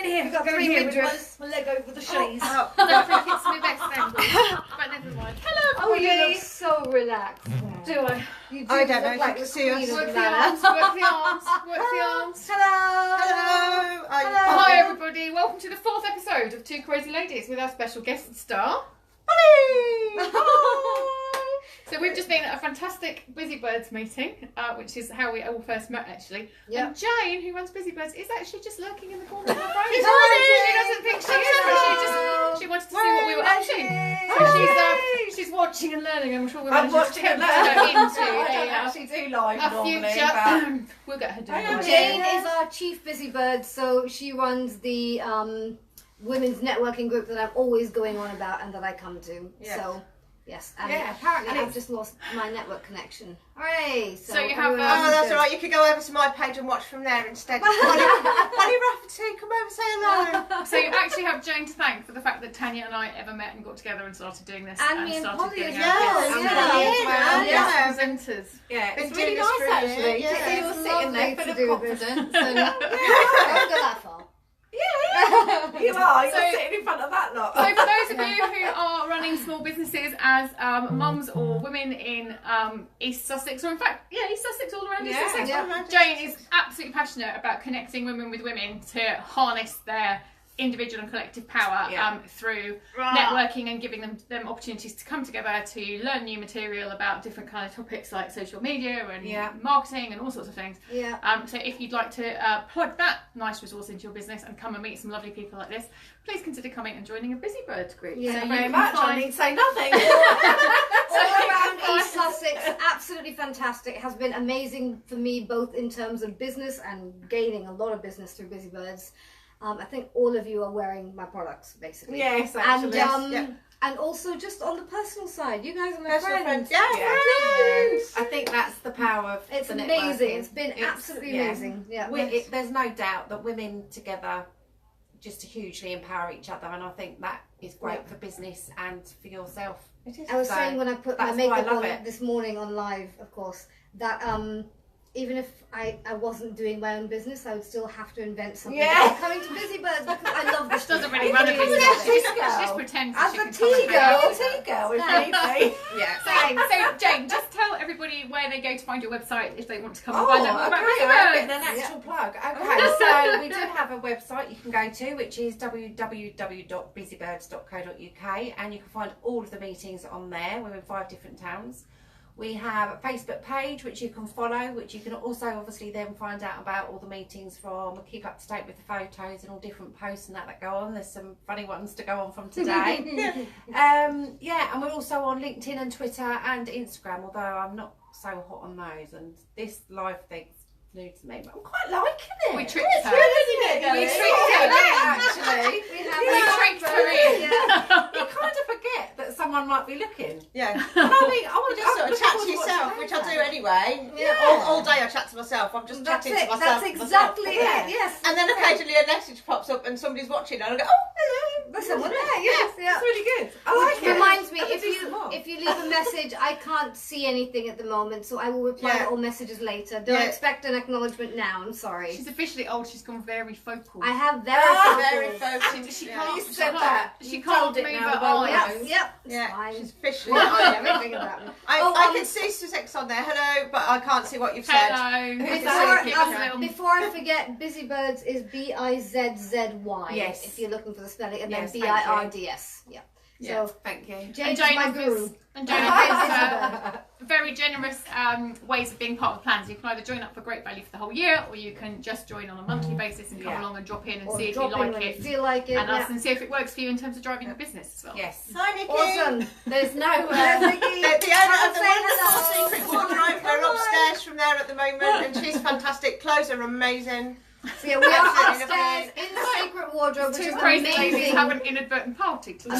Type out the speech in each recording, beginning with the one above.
here. We've got Go in 3 here with midriffs. my leg over the chaise. I don't think it's my best friend, but never mind. Hello, Oh, you Pollys. look so relaxed. Do I? You do I don't look know, like you the can see us. queen of Work the the manor. arms, work the arms, work the arms. Hello. Hello. Hi everybody, welcome to the 4th episode of Two Crazy Ladies with our special guest star, Pollys. So we've just been at a fantastic Busybirds meeting, which is how we all first met actually. Yep. And Jane, who runs Busybirds, is actually just lurking in the corner of the phone. She's She hiding. doesn't think she is, but she wanted to see what we were up to. So she's watching and learning. I'm sure we're I'm just to watching get and her learning. into I don't actually do live a normally, future. but We'll get her doing I know. it. Jane is our chief busybird, so she runs the women's networking group that I'm always going on about and that I come to. Yes. So, yes. And Yeah, apparently and I've just lost my network connection. Hooray! So you have, everyone Oh, else is that's good. all right. You could go over to my page and watch from there instead. Polly Rafferty, come over, say hello. So you actually have Jane to thank for the fact that Tanya and I ever met and got together and started doing this. And me and started Polly getting as our well, guests. yeah. Polly as well, Yeah. Presenters. yeah, Been it's really doing this nice for a year, actually. yeah. To see you all It's sitting there lovely full to of do confidence. this. And, I don't go that far. yeah, you are. You're So- sitting in front of that lot. So for those of you who are running small businesses as mums or women in East Sussex, or in fact, East Sussex, all around East Yeah. Sussex, Yeah. Jane is absolutely passionate about connecting women with women to harness their individual and collective power through networking and giving them opportunities to come together to learn new material about different kind of topics like social media and marketing and all sorts of things. Yeah. So if you'd like to plug that nice resource into your business and come and meet some lovely people like this, please consider coming and joining a Busybird group. Yeah. So Thank you you very can much. I find- need to say nothing. All around East Sussex, absolutely fantastic. It has been amazing for me both in terms of business and gaining a lot of business through Busybirds. I think all of you are wearing my products basically. Yes, And actually. and also just on the personal side, you guys are my Personal friends. friends. Yeah, friends. I think that's the power of It's the amazing. networking. It's been absolutely yeah. amazing. Yeah. There's no doubt that women together just hugely empower each other, and I think that is great for business and for yourself. It is. I was So, saying when I put my that's why I makeup love on it. this morning on live, of course, that even if I wasn't doing my own business, I would still have to invent something. Yeah. I'm coming to Busybirds because I love this. She doesn't stuff. really I run a really business. love She it. just pretends As that she a can come and tea hang out girl. with us. Girl, if need be. Yeah. So Jane, just tell everybody where they go to find your website if they want to come and Oh, find out more about okay, Busybirds. an actual plug. Okay, so we do have a website you can go to, which is www.busybirds.co.uk, and you can find all of the meetings on there. We're in 5 different towns. We have a Facebook page which you can follow, which you can also obviously then find out about all the meetings from, keep up to date with the photos and all different posts and that go on. There's some funny ones to go on from today. And we're also on LinkedIn and Twitter and Instagram, although I'm not so hot on those, and this live thing's new to me, but I'm quite liking it. We tricked her. We tricked her in, actually. We tricked her in. You kind of forget that someone might be looking. Yeah. And I think, oh, You just sort of chat to yourself, which I do anyway. Yeah. All day I chat to myself. I'm just That's chatting it. to myself. That's exactly it. Yes. And then occasionally a message pops up and somebody's watching and I go, oh, hello. There's someone there. Yes. Yeah. It's really good. I like it. Reminds me, I'll if do some more. you leave a message, I can't see anything at the moment, so I will reply Yeah. to all messages later. Don't expect an acknowledgement now. I'm sorry. She's officially old. She's gone very focal. I have Very vocals. focused. She Yeah. can't. You She said can't. that. She You can't told it move now, her the whole eyes. way. Yep. It's Yeah, fine. she's officially. I know everything about me. I can see Sussex on there. Hello, but I can't see what you've said. Hello. Before I forget, Busybirds is BIZZY. Yes. If you're looking for the spelling, and Yes, then thank you. BIRDS. Yeah. Yeah. So Thank you. Jane And is my Jane guru. has very generous ways of being part of the plans. You can either join up for great value for the whole year, or you can just join on a monthly basis and come along and drop in and Or see if you drop in like when it. you feel like it. And us Yeah. and see if it works for you in terms of driving your business as well. Yes. Hi, Nikki. Awesome. There's no. There's Nikki. The owner Come of the say wonderful hello. secret wardrobe. We're upstairs from there at the moment, and she's fantastic. Clothes are amazing. So yeah, we are Absolutely upstairs in the secret wardrobe, which Two is crazy ladies amazing. have an inadvertent party today.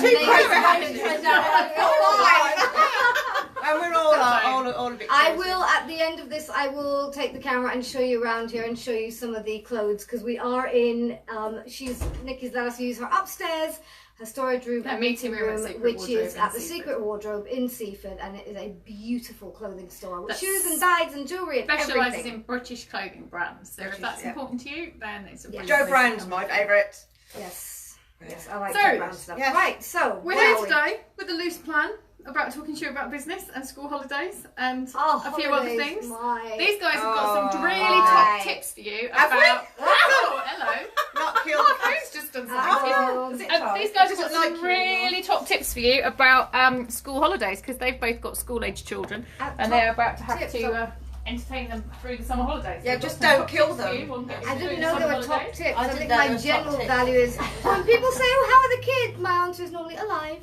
And we're all a bit. I crazy. will, at the end of this, I will take the camera and show you around here and show you some of the clothes, because we are in, Nikki's let us use her upstairs, her storage room Her and meeting meeting room at room, Secret which Wardrobe is in at the Seaford. Secret Wardrobe in Seaford, and it is a beautiful clothing store with That's- shoes and bags and jewellery and Specialises everything. in British clothing brands. So if that's important to you, then it's a brilliant Joe place to Brown's come. my favourite. Yes. Yes, I like So, to round stuff. yes. Right, so We're here today with a loose plan about talking to you about business and school holidays and a few other things. These guys have got some really top tips for you about. Oh, hello. Not kill the Who's just done something? These guys have got like some you really top tips for you about school holidays because they've both got school-age children and they're about to have to entertain them through the summer holidays. Yeah, We've just got some don't top kill tips for them. you on getting I through didn't the know summer there were top holidays. tips. I I didn't think know my there was top general tips. value is when people say, "Oh, how are the kids?" My answer is normally alive.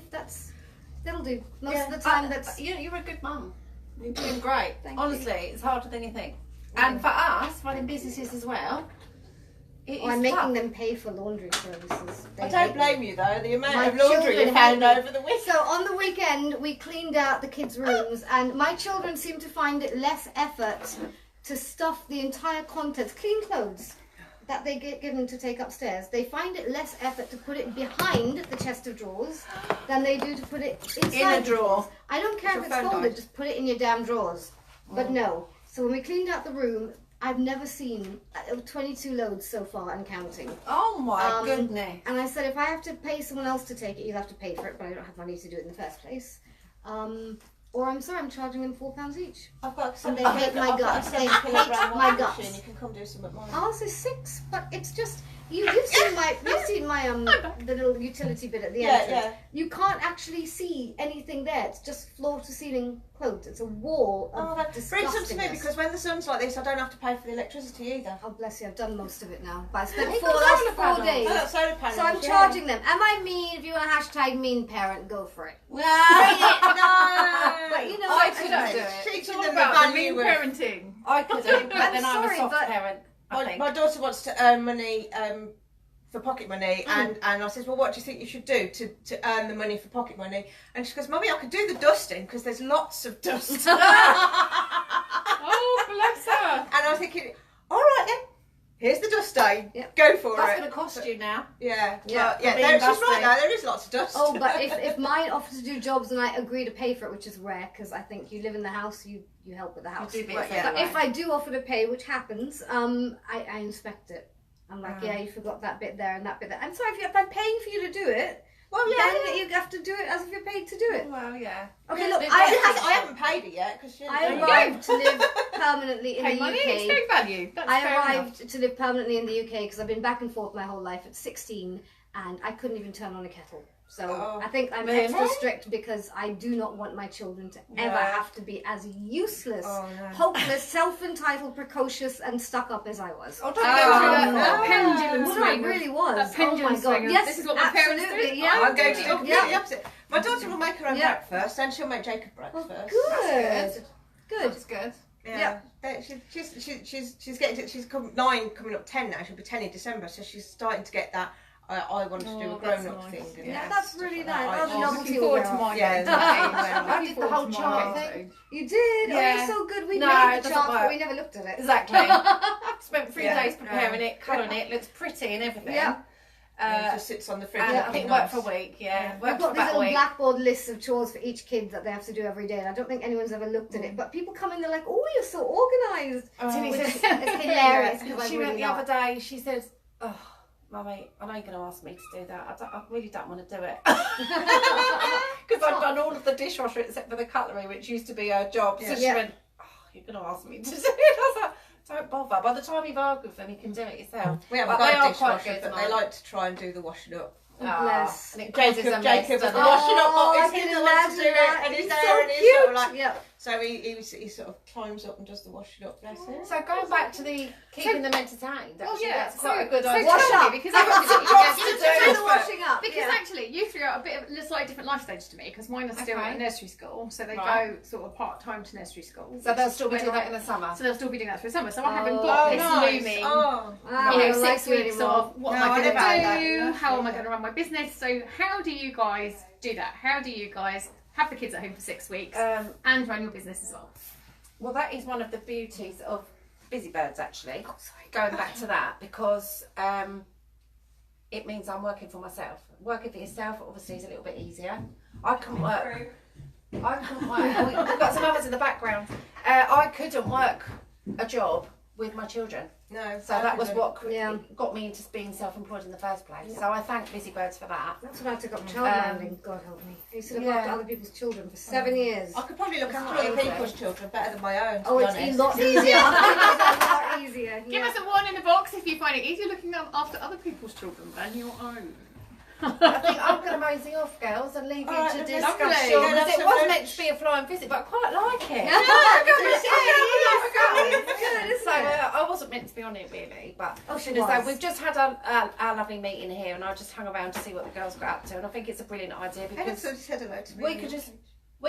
That'll do. Most of the time, that's. You're a good mum. You're doing great. Thank you. Honestly, it's harder than you think. And for us, running businesses as well, it Or I'm is making tough. them pay for laundry services. I don't blame you though. The amount My of laundry children you found hate me. over the weekend. So on the weekend, we cleaned out the kids' rooms, and my children seem to find it less effort to stuff the entire contents, clean clothes that they get given to take upstairs. They find it less effort to put it behind the chest of drawers than they do to put it inside In a drawer. I don't care Your if it's phone folded, died. just put it in your damn drawers. But no. So when we cleaned out the room, I've never seen 22 loads so far and counting. Oh my Um, goodness. And I said, if I have to pay someone else to take it, you'll have to pay for it, but I don't have money to do it in the first place. Or I'm sorry, I'm charging them £4 each. I've got And they hate my guts. They hate my guts. You can come do some at mine. Ours is 6, but it's just you've seen my the little utility bit at the Yeah, entrance. yeah. You can't actually see anything there. It's just floor to ceiling clothes. It's a wall of Bring some to me disgustingness. because when the sun's like this, I don't have to pay for the electricity either. Oh bless you, I've done most of it now. But I spent Hey, four solar last 4 panels. days. I got solar panels. So I'm yeah. charging them. Am I mean? If you want to hashtag mean parent, go for it. No. But you know, I what? couldn't do it. Teaching It's all them the about the value mean of. parenting. I couldn't, but then I'm a sorry, soft but- parent. I think. My daughter wants to earn money for pocket money, and I says, well, what do you think you should do to earn the money for pocket money? And she goes, Mummy, I could do the dusting because there's lots of dust. And Oh, bless her. I was thinking, all right then, here's the dust stain. Yep. Go for That's it. going to cost you now. Yeah, Yeah, yeah. being She's dusty. right now. There is lots of dust. Oh, but if mine offers to do jobs and I agree to pay for it, which is rare because I think you live in the house, you help with the house. You do bits Right, yeah. But if I do offer to pay, which happens, I inspect it. I'm like, yeah, you forgot that bit there and that bit there. I'm sorry, if I'm paying for you to do it, well, yeah. then you have to do it as if you're paid to do it. Well, yeah. Okay, look, I haven't paid it yet because I arrived to live permanently in Pay the money, UK. expect value. That's I fair arrived to live permanently in the UK because I've been back and forth my whole life at 16 and I couldn't even turn on a kettle. So Oh. I think I'm Really? extra strict because I do not want my children to ever Yeah. have to be as useless, Oh, no. hopeless, self-entitled, precocious and stuck up as I was. Oh, don't Oh, go through that that. pendulum Well, swing. I really was. That pendulum oh my swing god! of, Yes, this is what my parents absolutely. did. Yeah, I'm going to do Yeah. the opposite. My daughter will make her own Yeah. breakfast, and she'll make Jacob breakfast. Well, That's good. Good. That's good. Yeah, she's getting to, she's 9 coming up 10 now. She'll be 10 in December, so she's starting to get that. I want to do a Oh, grown that's up nice. thing. and Yeah, Yeah, that's stuff really like nice. that. That's I'm novelty looking forward to wear. mine. Yeah. I Looking did the whole forward to chart mine. thing. You did. Oh, Yeah. you're so good. We No, made it the doesn't chart, but work. we never looked at it. Exactly. Spent 3 Yeah. days preparing it, colouring it, looks pretty and everything. Yeah. And it just sits on the fridge. And I looking think nice. worked for a week, yeah. We've Worked for got these about a little week. blackboard lists of chores for each kid that they have to do every day, and I don't think anyone's ever looked at it. But people come in, they're like, "Oh, you're so organised." Tilly Which said- is it's hilarious because I'm She really went the not. other day, she said, oh, Mummy, I know you're going to ask me to do that. I really don't want to do it. Because I've done all of the dishwasher except for the cutlery, which used to be her job. So Yeah. she Yeah. went, oh, you're going to ask me to do it. I was like, don't bother. By the time you've argued with them, you can do it yourself. We haven't But they got a are quite dishwasher, good, but they Mum. like to try and do the washing up. Oh, bless. And it causes a mess, Jacob, doesn't the it? washing up. Oh, It's I him can that wants to do imagine that. it, and he's He's there, so and he's sort of cute. like. Yeah. So he sort of climbs up and does the washing up. Bless him. So going back to the keeping them entertained, Well, actually, yeah, that's quite a good so idea. Wash tell me, up. because I've got some actually, jobs to Do do. the washing up. because yeah. actually you threw out a bit of a slightly different life stage to me because mine are still Okay. at nursery school, so they Right. go sort of part time to nursery school. So they'll still be When doing I- that in the summer. So they'll still be doing that through summer. So I haven't Oh, got this nice. looming. Oh. Ah, You I know, don't like 6 you weeks anymore. of what No, am I I going never had to that. do? How am I Yeah. going to run my business? So how do you guys do that? How do you guys have the kids at home for 6 weeks and run your business as well? Well, that is one of the beauties of Busy Birds, actually. Going back to that, because it means I'm working for myself. Working for yourself, obviously, is a little bit easier. I couldn't work. We've got some others in the background. I couldn't work a job with my children. No. So that was what Yeah. got me into being self-employed in the first place. So I thank Busy Birds for that. That's when I took up childminding. God help me. I used to look after other people's children for 7 years. I could probably look after other people's children better than my own. Oh, it's a lot easier. It's a lot easier. Give us a 1 in the box if you find it easier looking after other people's children than your own. I think I'm going to mosey off, girls, and leave you to discuss lovely. yours. Yeah, It was meant to be a flying visit, but I quite like it. So I wasn't meant to be on it really, but we've just had our lovely meeting here, and I just hung around to see what the girls got up to, and I think it's a brilliant idea because said hello to me. we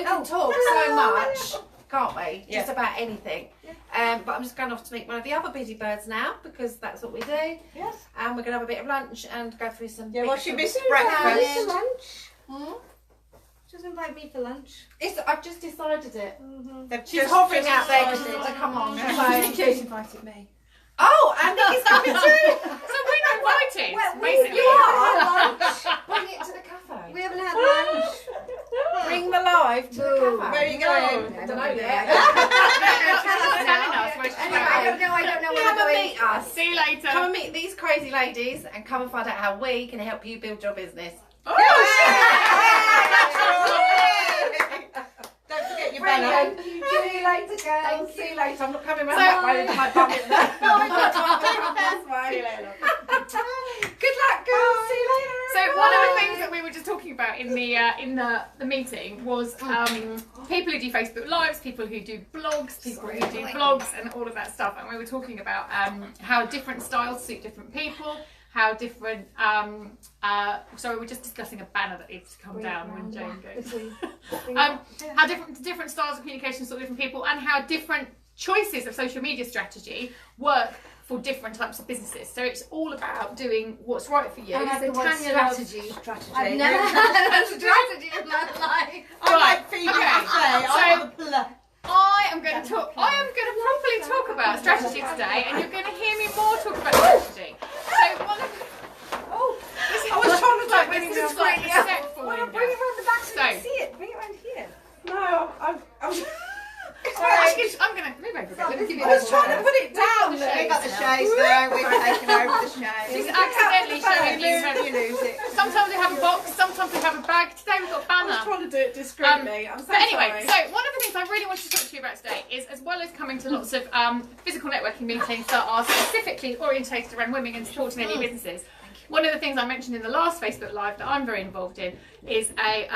can talk so much, can't we? Just about anything. But I'm just going off to meet one of the other Busy Birds now because that's what we do. Yes. And we're going to have a bit of lunch and go through some. Yeah, well, she missed Breakfast. breakfast. Lunch? Just invite me for lunch. I've just decided it. She's Hovering out there because it's like, come on. She's invited me. Oh, and Nikki's coming too. So we're not invited, Well, basically. you are. Lunch. Bring it to the cafe. We haven't had lunch. Bring the live to the Boo. cafe. Where are you going? I don't know yet. She's not telling us where she's Anyway, going. I don't know where Come we're and going. meet us. See you later. Come and meet these crazy ladies and come and find out how we can help you build your business. Don't forget your banner. Brilliant. See you later, girls. See you later. I'm not coming round So- that way with my bucket. See you later. Good luck, girls. See you later. So one of the things that we were just talking about in the meeting was people who do Facebook Lives, people who do blogs, people who do vlogs, and all of that stuff. And we were talking about how different styles suit different people. How different, sorry, we're just discussing a banner that needs to come down when Jane goes. How different styles of communication suit different people, and how different choices of social media strategy work for different types of businesses. So it's all about doing what's right for you. I like So the word Tanya loves- strategy. I've never had a strategy in my life. I like Phoebe Cafe. I have a plug. I am going to properly talk about strategy today, and you're going to hear me more talk about strategy. So one of I was trying to like this is like a step forward. Bring it around the back so you So- can see it. Bring it around here. No, I'm Actually, I'm going to move over a bit. Let me give you I was this trying to one. put it down. We got the shades now. We've taken over the shades. She's accidentally showing you how You lose it. Sometimes we have a box, sometimes we have a bag. Today we've got a banner. trying to do it discreetly. I'm so But anyway, sorry. so one of the things I really wanted to talk to you about today is, as well as coming to lots of physical networking meetings that are specifically orientated around women and supporting their new businesses, one of the things I mentioned in the last Facebook Live that I'm very involved in is a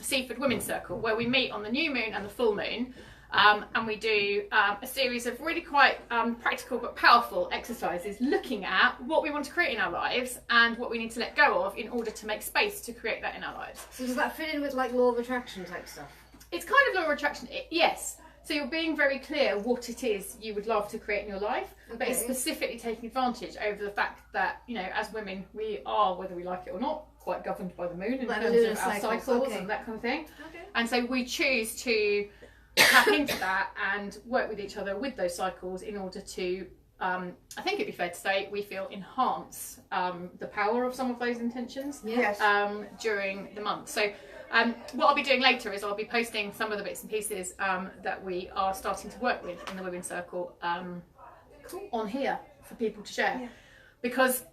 Seaford Women's Circle, where we meet on the new moon and the full moon. And we do a series of really quite practical but powerful exercises looking at what we want to create in our lives and what we need to let go of in order to make space to create that in our lives. So does that fit in with like law of attraction type stuff? It's kind of law of attraction, yes. So you're being very clear what it is you would love to create in your life, but it's specifically taking advantage over the fact that, you know, as women, we are, whether we like it or not, quite governed by the moon in Like terms lunar of our cycles, cycles okay. and that kind of thing. Okay. And so we choose to tap into that and work with each other with those cycles in order to, I think it'd be fair to say, we feel enhance the power of some of those intentions Yes. during the month. So what I'll be doing later is I'll be posting some of the bits and pieces that we are starting to work with in the Women's Circle on here for people to share. Because,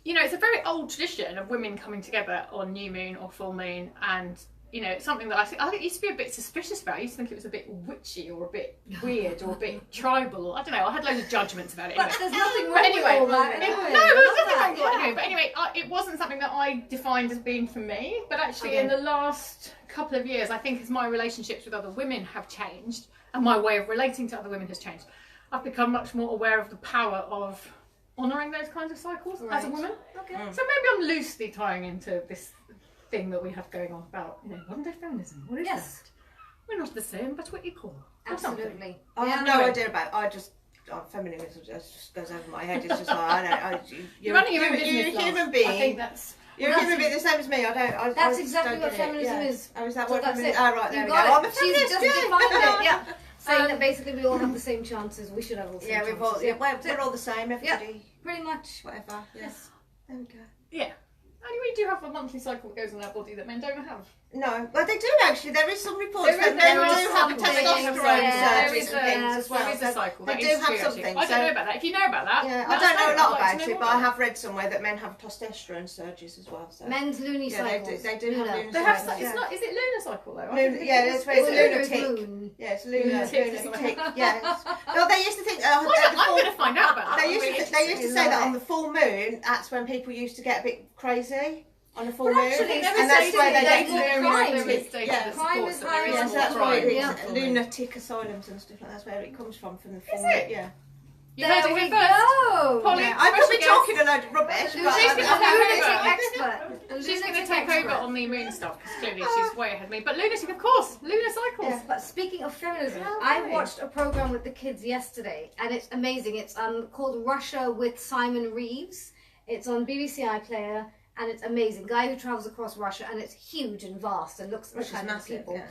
you know, it's a very old tradition of women coming together on new moon or full moon, and you know, it's something that I used to be a bit suspicious about. I used to think it was a bit witchy or a bit weird or a bit tribal. I don't know, I had loads of judgments about it. Anyway. But there's nothing wrong But anyway, with all that. no, anyway. there's nothing wrong with Yeah. it anyway. But anyway, it wasn't something that I defined as being for me. But actually, in the last couple of years, I think as my relationships with other women have changed and my way of relating to other women has changed, I've become much more aware of the power of honouring those kinds of cycles as a woman. Okay. So maybe I'm loosely tying into this thing that we have going on about, you know, modern day feminism. What is Yes. that? We're not the same, but we're equal. Or something. Absolutely. I have Yeah. no idea about it. Feminism just goes over my head. It's just like, I don't, You're running your own you're business, a love. human I being. think that's... You're a human being the same as me. I That's just exactly don't what get it. feminism Yeah. is. Oh, is that So what that's feminism it. is? Oh, right, there You we go. got I'm a it. She's feminist, just yeah. defined it. Yeah. Saying that basically we all have the same chances. We should have all the same Yeah, chances. we've all, we're all the same. Everybody, Pretty much. whatever. Yes. There we go. Yeah. Anyway, do have a monthly cycle that goes on our body that men don't have. No, well they do actually. There is some reports There that men are do have some testosterone things, surges and things as well. There is a cycle. They That do is have true, something. actually. I don't know about that. If you know about that, Yeah, I let don't us know a I'd lot like to about know it, more but I about have read somewhere that men have testosterone surges as well. So. Men's loony Yeah, cycles. they do have lunar They have. cycles. It's not. Is it lunar cycle though? I Lunar, think yeah, it's- that's where is it's it lunatic. Moon. Yeah, it's lunatic. Lunatic. Yeah. No, they used to think. I'm going to find out about that. They I'm used, really to, they used to interested. say that Love on the full moon, that's when people used to get a bit crazy on the full moon, actually, and that's where they there's get more crime. lunatic. There is Yeah, data that Crime supports is that there higher. is yeah, Yeah, so more that's why crime. Yeah. it's lunatic asylums and stuff like that. That's where it comes from the full Is moon. it? Yeah. You heard There it we here first. go. Polly, Yeah, I could special be guest. talking a load of rubbish, but She's A gonna take lunatic over. expert. She's going to Lunatic take over expert. on the moon stuff because clearly she's way ahead of me. But lunatic, of course, lunar cycles. Yes, but speaking of feminism, How I nice. watched a program with the kids yesterday, and it's amazing. It's called Russia with Simon Reeves. It's on BBC iPlayer, and it's amazing. Guy who travels across Russia, and it's huge and vast, and looks at the which is kind of massive. people. Yeah.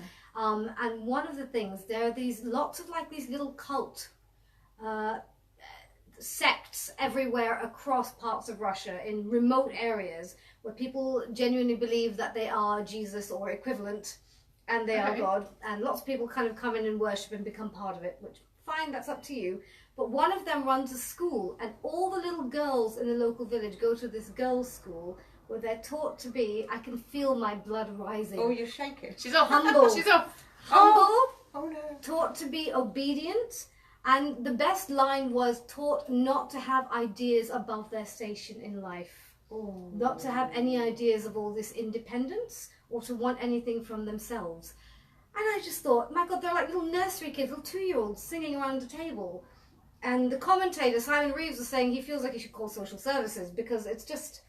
And one of the things, there are these lots of like these little cult sects everywhere across parts of Russia in remote areas where people genuinely believe that they are Jesus or equivalent and they are Okay. God, and lots of people kind of come in and worship and become part of it, which fine, that's up to you. But one of them runs a school, and all the little girls in the local village go to this girls' school where they're taught to be, I can feel my blood rising, Oh, you're shaking. She's off. Humble. She's off. humble, Oh no. taught to be obedient, and the best line was taught not to have ideas above their station in life, not to have any ideas of all this independence or to want anything from themselves. And I just thought, my God, they're like little nursery kids, little 2-year-olds singing around a table. And the commentator, Simon Reeves, was saying he feels like he should call social services because it's just,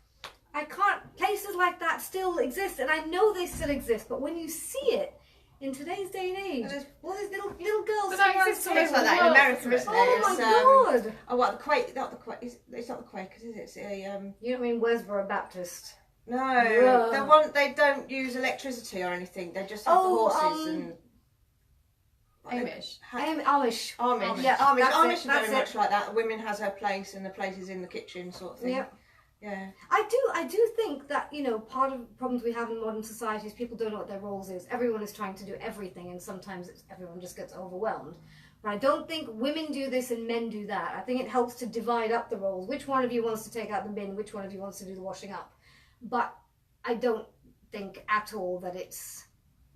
I can't, places like that still exist, and I know they still exist, but when you see it, in today's day and age, all these little girls But that singing around exists a all It's over like table. that in America, isn't it? Oh It's, my God! Oh, what the Quake? Not the Quake. It's not the Quakers, is it? It's You don't mean Westboro Baptist? no. Yeah. The one they don't use electricity or anything. They just have the horses and. Amish. Amish. Amish. Yeah, Amish. that's Amish it, is that's very it. much like that. The woman has her place and the place is in the kitchen, sort of thing. Yep. Yeah. I do think that, you know, part of the problems we have in modern society is people don't know what their roles is. Everyone is trying to do everything, and sometimes everyone just gets overwhelmed. But I don't think women do this and men do that. I think it helps to divide up the roles. Which one of you wants to take out the bin? Which one of you wants to do the washing up? But I don't think at all that it's...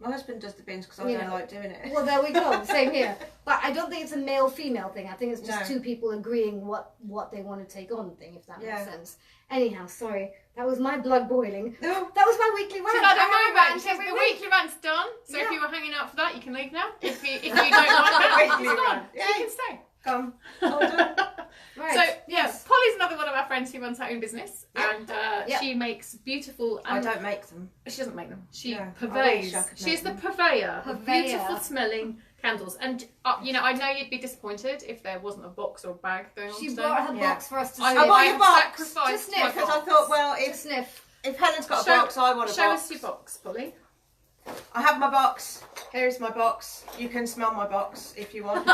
My husband does the bins because I You don't know. like doing it. Well, there we go. Same here. But I don't think it's a male-female thing. I think it's just No. two people agreeing what they want to take on thing, if that Yeah. makes sense. Anyhow, sorry. That was my blood boiling. No. That was my weekly rant. She's had I a have a moment. rant She's every the week. weekly rant's done. So if Yeah. you were hanging out for that, you can leave now. If you don't want that, Weekly it's gone. rant. So you can stay. Come. Hold on. Right. So yes, Polly's another one of our friends who runs her own business, and Yep. she makes beautiful. I don't make them. She doesn't make them. She No, I purveys. wish I could She's the make purveyor of Purveyor. beautiful smelling candles. And you know, I know you'd be disappointed if there wasn't a box or a bag going on She today. brought her Yeah. box for us to I, sniff. bought I your have box. sacrificed To sniff. my Because I box. thought, well, To sniff. if Helen's got a Show- box, I want a Show box. us your box, Polly. I have my box. Here is my box. You can smell my box if you want.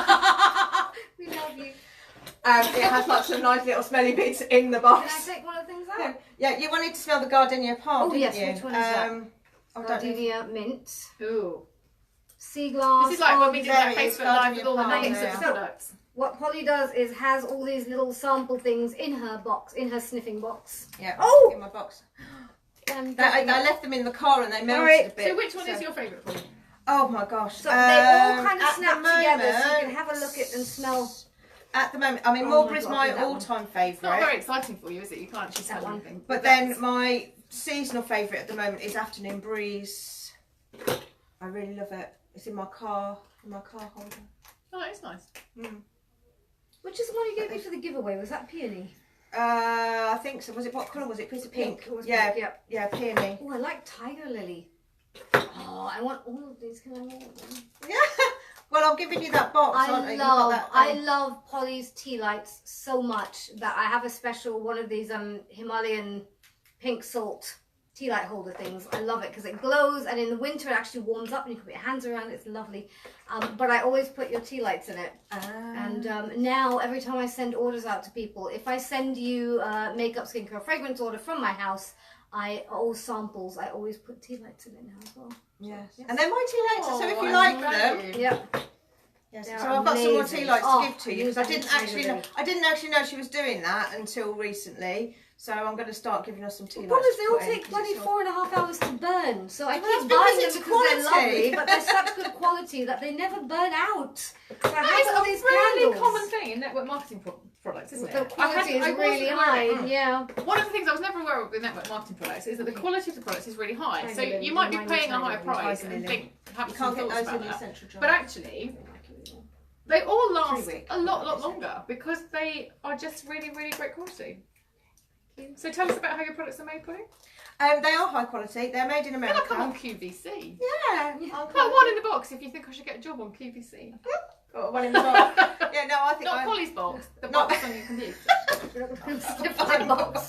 We love you. It has lots of nice little smelly bits in the Can I box. take one of the things out? Yeah, you wanted to smell the gardenia palm, Oh, didn't yes, you? which one is that? I don't know. Gardenia mint. Ooh. Sea glass. This is like when we did that there it is, Facebook Live with all the Gardenia names of palm. the products. What Polly does is has all these little sample things in her box, in her sniffing box. Yeah, Oh! in my box. And I left them in the car and they melted Alright, a bit. So which one is your favourite, Polly? Oh my gosh. so they all kind of at snap the together, so you moment- can have a look at and smell. At the moment, I mean, Oh Mulberry's my God, my that one. all-time It's not very favourite. exciting for you, is it? You can't actually That smell one. anything. But then my seasonal favourite at the moment is Afternoon Breeze. I really love it. It's in my car holder. Oh, it's nice. Which is the one you gave me for the giveaway? Was that peony? I think so. Was it, what colour was it? Was it pink? It was Yeah, pink, yep. yeah, peony. Oh, I like tiger lily. Oh, I want all of these. Can I have all of them? Yeah. Well, I'm giving you that box. aren't You've got that, I love Pollys Tealights so much that I have a special one of these Himalayan pink salt tea light holder things. I love it because it glows, and in the winter it actually warms up and you can put your hands around it. It's lovely. But I always put your tea lights in it. And now every time I send orders out to people, if I send you makeup, skincare, fragrance order from my house, all samples, I always put tea lights in it now as well. Yes. And they're my tea lights, so if you like them. Yep. Yes. They're So I've got some more amazing. tea lights to give to you because I amazing. didn't actually know she was doing that until recently. So I'm going to start giving us some tea lights. Because they all to put in, take bloody 4.5 hours to burn. So I Well, keep that's buying them because it's because they're quality. lovely, but they're such good quality that they never burn out. So I That have all is these a really candles. common thing in network marketing products, isn't The it? quality is I wasn't really aware high. of it. Yeah. One of the things I was never aware of with network marketing products is that the quality of the products is really high. Tiny So little, you might be tiny paying a little, higher tiny price little. and think have You some can't get thoughts those in about the that. essential jar. But actually, they all last 3 weeks. a lot longer because they are just really great quality. So tell us about how your products are made, Polly. They are high quality. They're made in I feel like I'm on America. QVC. Yeah. Put one in the box if you think I should get a job on QVC. Got one in the box. Yeah, no, I think Not I'm... Polly's box, the Not- box on your computer. Different box.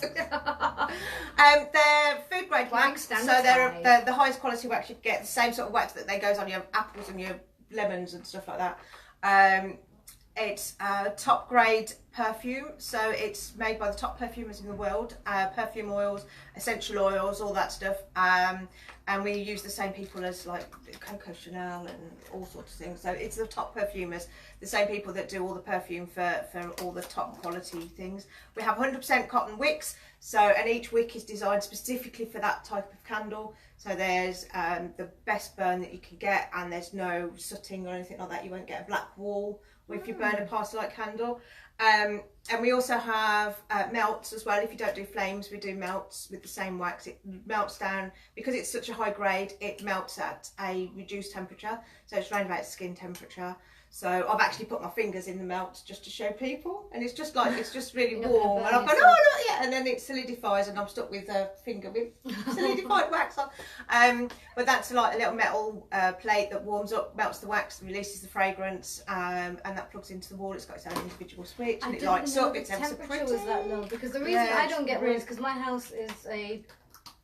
They're food grade wax, so standards they're high. the highest quality wax you can get. The same sort of wax that goes on your apples and your lemons and stuff like that. It's top grade perfume, so it's made by the top perfumers in the world. Perfume oils, essential oils, all that stuff. And we use the same people as like Coco Chanel and all sorts of things. So it's the top perfumers, the same people that do all the perfume for all the top quality things. We have 100% cotton wicks, so and each wick is designed specifically for that type of candle. So there's the best burn that you can get, and there's no sooting or anything like that. You won't get a black wall if you burn a partylite candle. And we also have melts as well. If you don't do flames, we do melts with the same wax. It melts down because it's such a high grade. It melts at a reduced temperature, so it's around about skin temperature. So I've actually put my fingers in the melt just to show people, and it's just really warm. And I've gone, oh not yet, and then it solidifies, and I'm stuck with a finger with solidified wax on. But that's like a little metal plate that warms up, melts the wax, releases the fragrance, and that plugs into the wall. It's got its own individual switch, and it lights up. It's ever so pretty. Was that low because the reason I don't get rain is because my house is a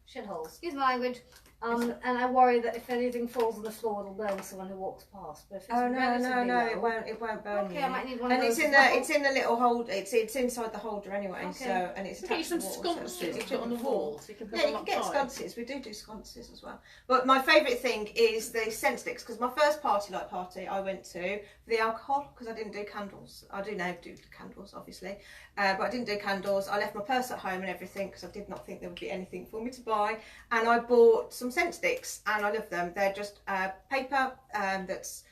shithole. Excuse my language. And I worry that if anything falls on the floor, it'll burn someone who walks past. But if it's relatively low, it won't burn okay, you. I might need one And of it's those. in the little holder. It's inside the holder anyway. Okay. So and it's Get you attached some to the wall, so sconces it's to put on the wall so you can put Yeah, them you up can get high. sconces. We do sconces as well. But my favourite thing is the scent sticks, because my first partylite party I went to for the alcohol, because I didn't do candles. I do now do candles, obviously, but I didn't do candles. I left my purse at home and everything because I did not think there would be anything for me to buy. And I bought some scent sticks, and I love them. They're just paper that's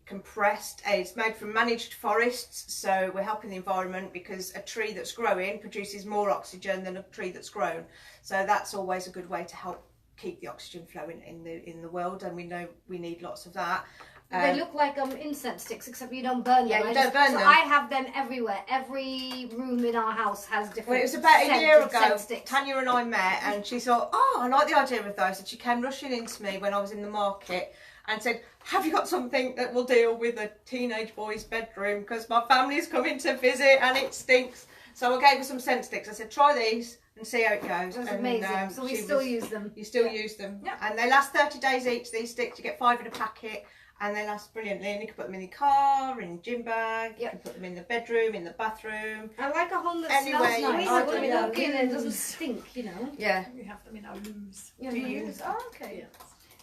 compressed. It's made from managed forests, so we're helping the environment because a tree that's growing produces more oxygen than a tree that's grown. So that's always a good way to help keep the oxygen flowing in the world, and we know we need lots of that. They look like incense sticks, except you don't burn them. Yeah, you don't burn them. So I have them everywhere. Every room in our house has different. Well, it was about a year ago. scent sticks. Tanya and I met, and she thought, "Oh, I like the idea of those." And she came rushing into me when I was in the market and said, "Have you got something that will deal with a teenage boy's bedroom? Because my family's coming to visit and it stinks." So I gave her some scent sticks. I said, "Try these and see how it goes." That's and, amazing. So we still use them. You still use them. Yeah. And they last 30 days each, these sticks. You get 5 in a packet. And they last brilliantly, and you can put them in the car, in the gym bag, you can put them in the bedroom, in the bathroom. I like a home that Anyway, smells nice. I Like do when you that. walk in and it doesn't stink, you know. Yeah. We have them in our rooms. Yeah, Do you we use? use. Oh, okay.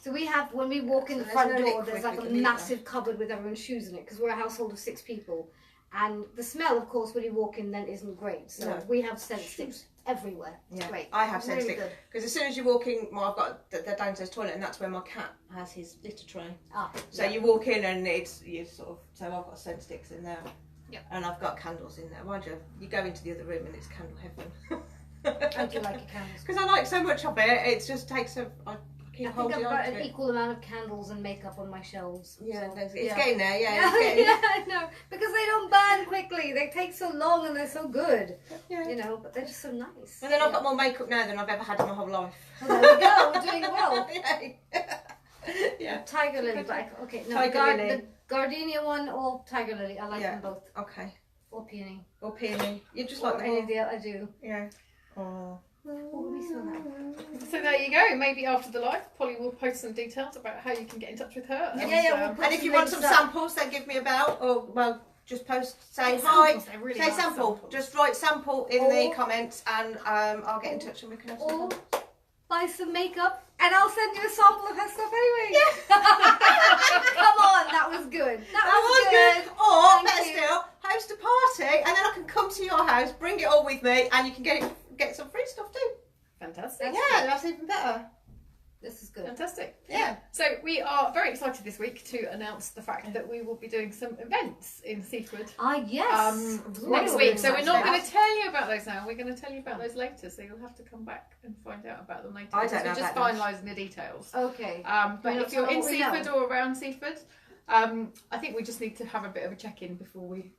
So we have, when we walk in So the there's front no door, liquid there's like we a can eat massive cupboard with everyone's shoes in it, because we're a household of 6 people. And the smell, of course, when you walk in then isn't great. So No. we have scent sticks everywhere. It's great. I have scent Really sticks. good. Because as soon as you walk in, well, I've got the downstairs toilet, and that's where my cat has his litter tray. Ah, So you walk in and you sort of, so I've got scent sticks in there. Yep. And I've got candles in there. Mind you go into the other room and it's candle heaven. How do you like your candles? Because I like so much of it, it just takes I keep I think holding I've on got to an it. equal amount of candles and makeup on my shelves. Yeah, so, it's yeah. getting there, yeah. Yeah, It's getting, yeah, I know. Because they don't burn quickly. They take so long and they're so good. yeah. You know, but they're just so nice. And then I've got more makeup now than I've ever had in my whole life. Well, there we go. We're doing well. Yeah. Tiger lily, but okay. No, Tiger lily. the gardenia one or tiger lily. I like Yeah. them both. Okay. Or peony. Or peony. You just Or like any them of the other. I do. all. Yeah. Oh. Oh, let me smell that. you go. Maybe after the live, Polly will post some details about how you can get in touch with her. We'll and if you want some samples, then give me a bell, or well, just post, say hi, really say nice sample. samples. Just write sample in the comments, and I'll get in touch and we can have some. Or buy some makeup, and I'll send you a sample of her stuff anyway. Yeah. Come on, that was good. That was good. Or better still, host a party, and then I can come to your house, bring it all with me, and you can get some free stuff too. Fantastic. That's even better. This is good. Fantastic. Yeah. So we are very excited this week to announce the fact that we will be doing some events in Seaford. Yes. Next week. So we're not going to tell you about those now. We're going to tell you about those later. So you'll have to come back and find out about them later. I don't know We're just about finalising the details. Okay. But if you're in Seaford or around Seaford, I think we just need to have a bit of a check-in before we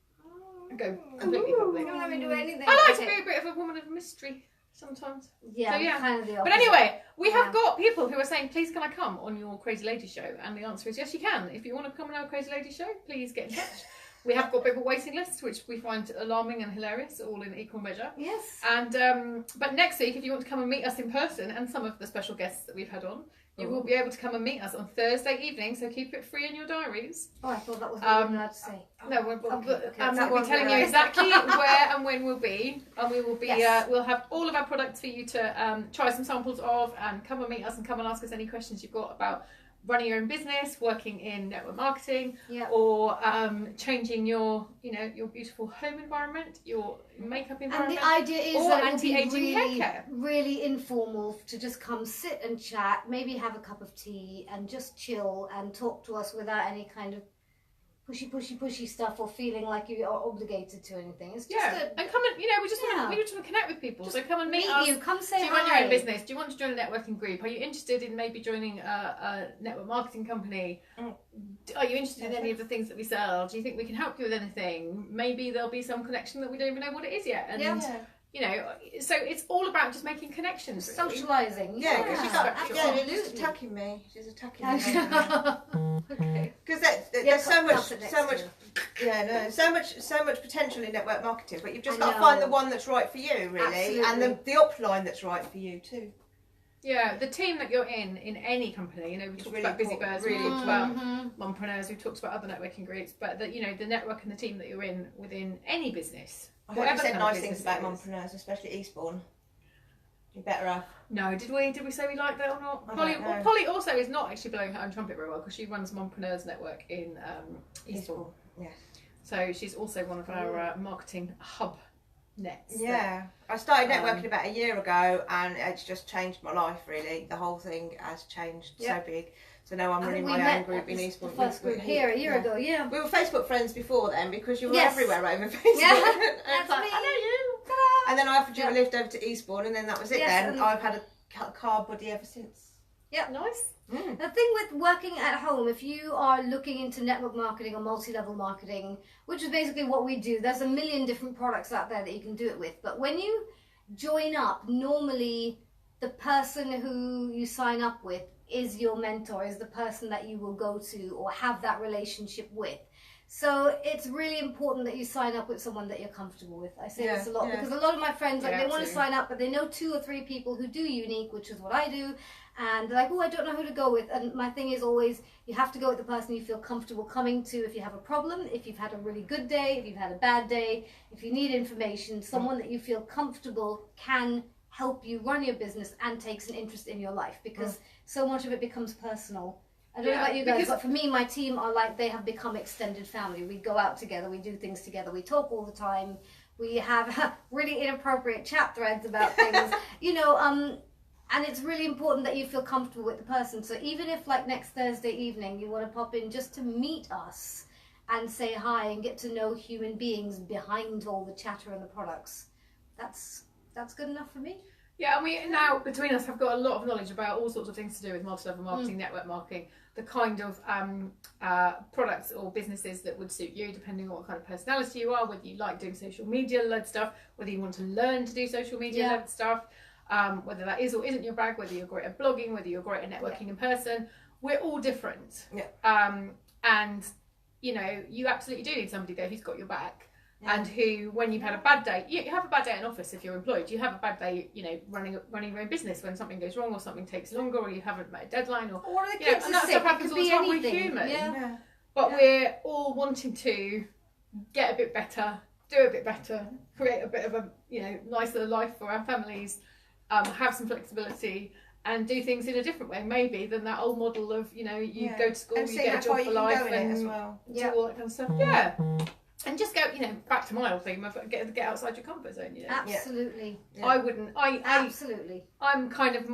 go completely public. Don't let me do anything. I like to be a bit of a woman of mystery sometimes. Yeah, So, yeah. kind of the But opposite. anyway, we have got people who are saying, please can I come on your Crazy Lady show? And the answer is yes, you can. If you want to come on our Crazy Lady show, please get in touch. We have got people waiting lists, which we find alarming and hilarious, all in equal measure. Yes. And but next week, if you want to come and meet us in person, and some of the special guests that we've had on, you will be able to come and meet us on Thursday evening. So keep it free in your diaries. Oh, I thought that was what you were allowed to say. No, we'll be telling you exactly where and when we'll be, and we will be. We'll have all of our products for you to try some samples of, and come and meet us and come and ask us any questions you've got about running your own business, working in network marketing, or changing your beautiful home environment, your makeup environment. And the idea is or that anti-aging really, haircare. really informal, to just come sit and chat, maybe have a cup of tea and just chill and talk to us without any kind of pushy stuff or feeling like you are obligated to anything. It's just and come and we just want to connect with people. Just so come and meet meet us. you. Come say hi. Do you run your own business? Do you want to join a networking group? Are you interested in maybe joining a network marketing company? Are you interested in any of the things that we sell? Do you think we can help you with anything? Maybe there'll be some connection that we don't even know what it is yet. And so it's all about just making connections, really. Socialising. She's attacking me. She's attacking me. Okay. Because there's so much potential in network marketing, but you've just got to find the one that's right for you, really, and the upline that's right for you too. Yeah, the team that you're in any company, we talked about Busy Birds, we talked about mompreneurs, we talked about other networking groups, but the network and the team that you're in within any business. I hope you said nice things about mompreneurs, especially Eastbourne. You better have. No, did we say we liked that or not? Polly also is not actually blowing her own trumpet very well, because she runs Mompreneurs Network in Eastbourne. Yes. So she's also one of our marketing hub nets. Yeah, I started networking about a year ago, and it's just changed my life. Really, the whole thing has changed so big. So now I'm running my own group in Eastbourne. The first group here a year ago. Yeah. We were Facebook friends before then, because you were everywhere over Facebook. Yeah, and that's me. I know you. Ta-da. And then I offered you a lift over to Eastbourne, and then that was it. Then I've had a car buddy ever since. Yeah, nice. The thing with working at home, if you are looking into network marketing or multi-level marketing, which is basically what we do, there's a million different products out there that you can do it with. But when you join up, normally the person who you sign up with is your mentor, is the person that you will go to or have that relationship with. So it's really important that you sign up with someone that you're comfortable with. I say this a lot because a lot of my friends, they want to sign up, but they know 2 or 3 people who do unique, which is what I do. And they're like, oh, I don't know who to go with. And my thing is always, you have to go with the person you feel comfortable coming to if you have a problem, if you've had a really good day, if you've had a bad day, if you need information, someone that you feel comfortable can help you run your business and takes an interest in your life, because so much of it becomes personal. I don't know about you guys, but for me, my team are like, they have become extended family. We go out together, we do things together, we talk all the time, we have really inappropriate chat threads about things, and it's really important that you feel comfortable with the person. So even if like next Thursday evening you want to pop in just to meet us and say hi and get to know human beings behind all the chatter and the products, that's good enough for me. Yeah, and we now, between us, have got a lot of knowledge about all sorts of things to do with multi-level marketing, network marketing, the kind of products or businesses that would suit you, depending on what kind of personality you are, whether you like doing social media-led stuff, whether you want to learn to do social media-led stuff, whether that is or isn't your bag, whether you're great at blogging, whether you're great at networking in person. We're all different. Yeah. And, you absolutely do need somebody there who's got your back. and who, when you've had a bad day, you have a bad day in office if you're employed, you have a bad day, you know, running your own business when something goes wrong or something takes longer or you haven't met a deadline or Or the you know, kids and are that sick. stuff It happens could all the be time. We're anything. human, Yeah. but we're all wanting to get a bit better, do a bit better, create a bit of a, you know, nicer life for our families, have some flexibility and do things in a different way maybe than that old model of, you know, you go to school, and you see get how a job far for you can life go in and it as well. do all that kind of stuff. Yeah. And just go, you know, back to my old theme of get outside your comfort zone, you know. Absolutely. Yeah. I wouldn't, Absolutely. I'm kind of,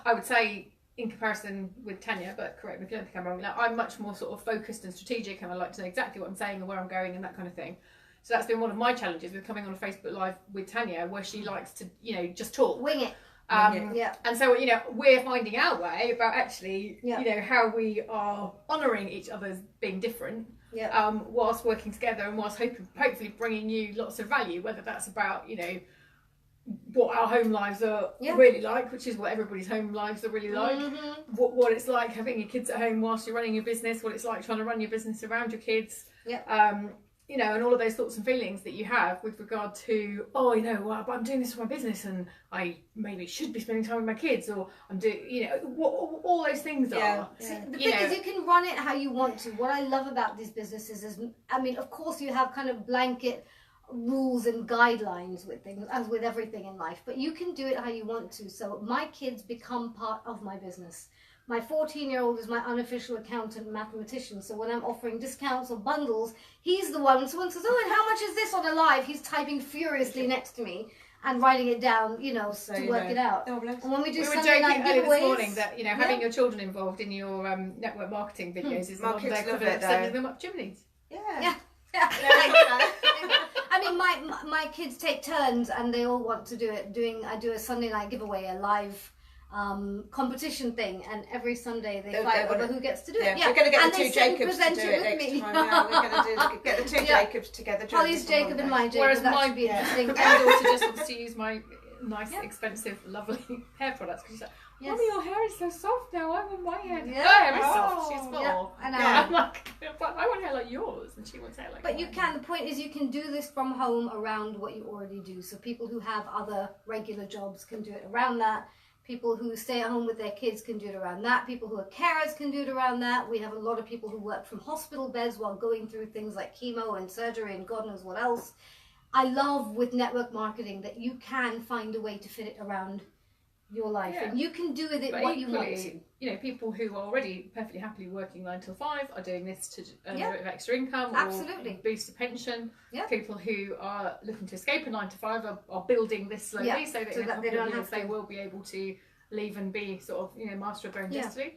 I would say in comparison with Tanya, but correct me if you don't think I'm wrong, like, I'm much more sort of focused and strategic and I like to know exactly what I'm saying and where I'm going and that kind of thing. So that's been one of my challenges with coming on a Facebook Live with Tanya, where she likes to, you know, just talk. Wing it. And so, you know, we're finding our way about actually, Yeah. you know, how we are honouring each other's being different, whilst working together and whilst hopefully bringing you lots of value, whether that's about, you know, what our home lives are really like, which is what everybody's home lives are really like, what it's like having your kids at home whilst you're running your business, what it's like trying to run your business around your kids. You know, and all of those thoughts and feelings that you have with regard to, oh, you know, well, I'm doing this for my business and I maybe should be spending time with my kids, or I'm doing, you know, what all those things are. See, the thing is, you can run it how you want to. What I love about these businesses is, I mean, of course you have kind of blanket rules and guidelines with things, as with everything in life, but you can do it how you want to. So my kids become part of my business. My 14-year-old is my unofficial accountant and mathematician, so when I'm offering discounts or bundles, he's the one, someone says, oh, and how much is this on a live? He's typing furiously next to me and writing it down, you know, to work it out. Oh, and when we do we were Sunday joking night earlier giveaways, this morning that, you know, having your children involved in your network marketing videos is My one kids of love their it, sending though. them up chimneys. Yeah. Yeah. I mean, my kids take turns and they all want to do it. I do a Sunday night giveaway, a live competition thing, and every Sunday they fight over who gets to do it. We're going to get and the two Jacobs to do it next me. time. Yeah, we're going to get the two Jacobs together. Pollys Jacob and my Jacob. Whereas that my should be interesting. my daughter just wants to use my nice, expensive, lovely hair products because she's like, Mommy, your hair is so soft now. I want my hair. Yeah. Her hair is soft. She's 4. Yeah, I know. I'm like, but I want hair like yours, and she wants hair like. But mine. you can. The point is, you can do this from home around what you already do. So people who have other regular jobs can do it around that. People who stay at home with their kids can do it around that. People who are carers can do it around that. We have a lot of people who work from hospital beds while going through things like chemo and surgery and God knows what else. I love with network marketing that you can find a way to fit it around your life, and you can do with it what you want to. You know, people who are already perfectly happily working 9 till 5 are doing this to earn a bit of extra income, Absolutely. or boost a pension. Yeah. People who are looking to escape a 9 to 5 are building this slowly, so that in a couple of years they will be able to leave and be sort of, you know, master of their own destiny.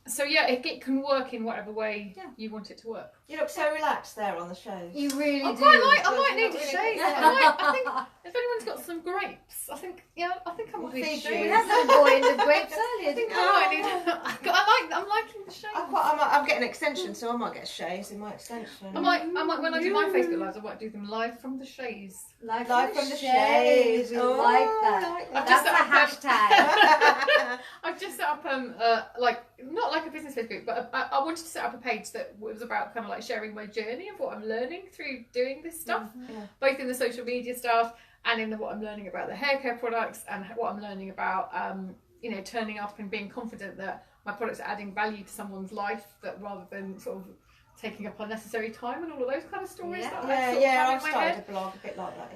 So yeah, it can work in whatever way you want it to work. You look so relaxed there on the shows. You really do. I might need a shave. I think if anyone's got some grapes, I think I might need a shave. We had a boy in the grapes earlier. I think I might need. I'm liking the shave. I'm getting an extension, so I might get shaves in my extension. I might when I do my Facebook lives, I might do them live from the shaves. Live from the shaves. We like that. Like That's the hashtag. I've just set up like not like a business Facebook, but I wanted to set up a page that was about kind of like sharing my journey of what I'm learning through doing this stuff, both in the social media stuff and in what I'm learning about the hair care products and what I'm learning about you know, turning up and being confident that my products are adding value to someone's life, that rather than sort of taking up unnecessary time and all of those kind of stories. I've started a blog a bit like that.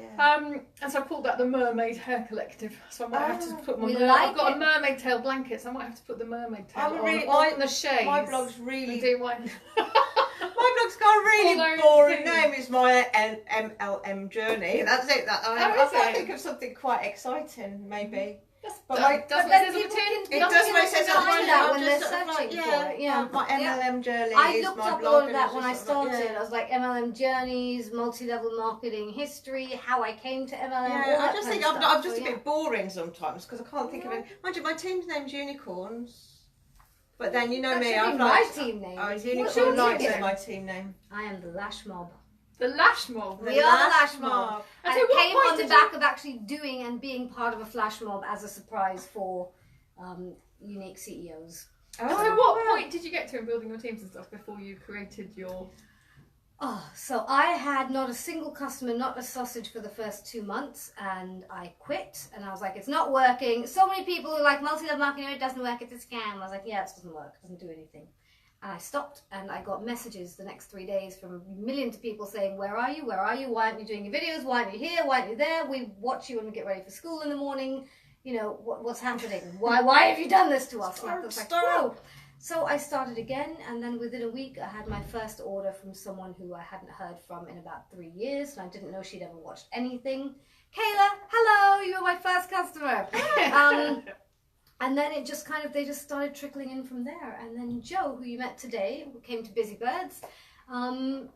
And so I called that the Mermaid Hair Collective. So I might have to put my I've got a mermaid tail blanket, so I might have to put the mermaid tail on the shades. My blog's really. My blog's got a really boring name. It's my MLM journey. That's it. I think of something quite exciting, maybe. But it does when it says that when they're searching for it. Yeah, my MLM journey. I looked up all of that when I started. I was like MLM journeys, multi-level marketing history, how I came to MLM. Yeah, I just think I'm just a bit boring sometimes because I can't think of it. Mind you, my team's name's Unicorns. But then you know me, I'm my team name. Unicorn Lights is my team name. I am the Lash Mob. The Lash Mob. We are the Lash Mob. And it came on the back of actually doing and being part of a flash mob as a surprise for unique CEOs. So what point did you get to in building your teams and stuff before you created your Oh, so I had not a single customer, not a sausage for the first 2 months, and I quit. And I was like, it's not working. So many people are like, multi-level marketing, it doesn't work, it's a scam. I was like, yeah, it doesn't work, it doesn't do anything. And I stopped, and I got messages the next 3 days from millions of people saying, where are you? Where are you? Why aren't you doing your videos? Why aren't you here? Why aren't you there? We watch you when we get ready for school in the morning. You know, what's happening? Why have you done this to us? I was like, whoa. So I started again, and then within a week I had my first order from someone who I hadn't heard from in about 3 years, and I didn't know she'd ever watched anything. Kayla, hello, you were my first customer. And then it just kind of, they just started trickling in from there. And then Jo, who you met today, who came to Busy Birds,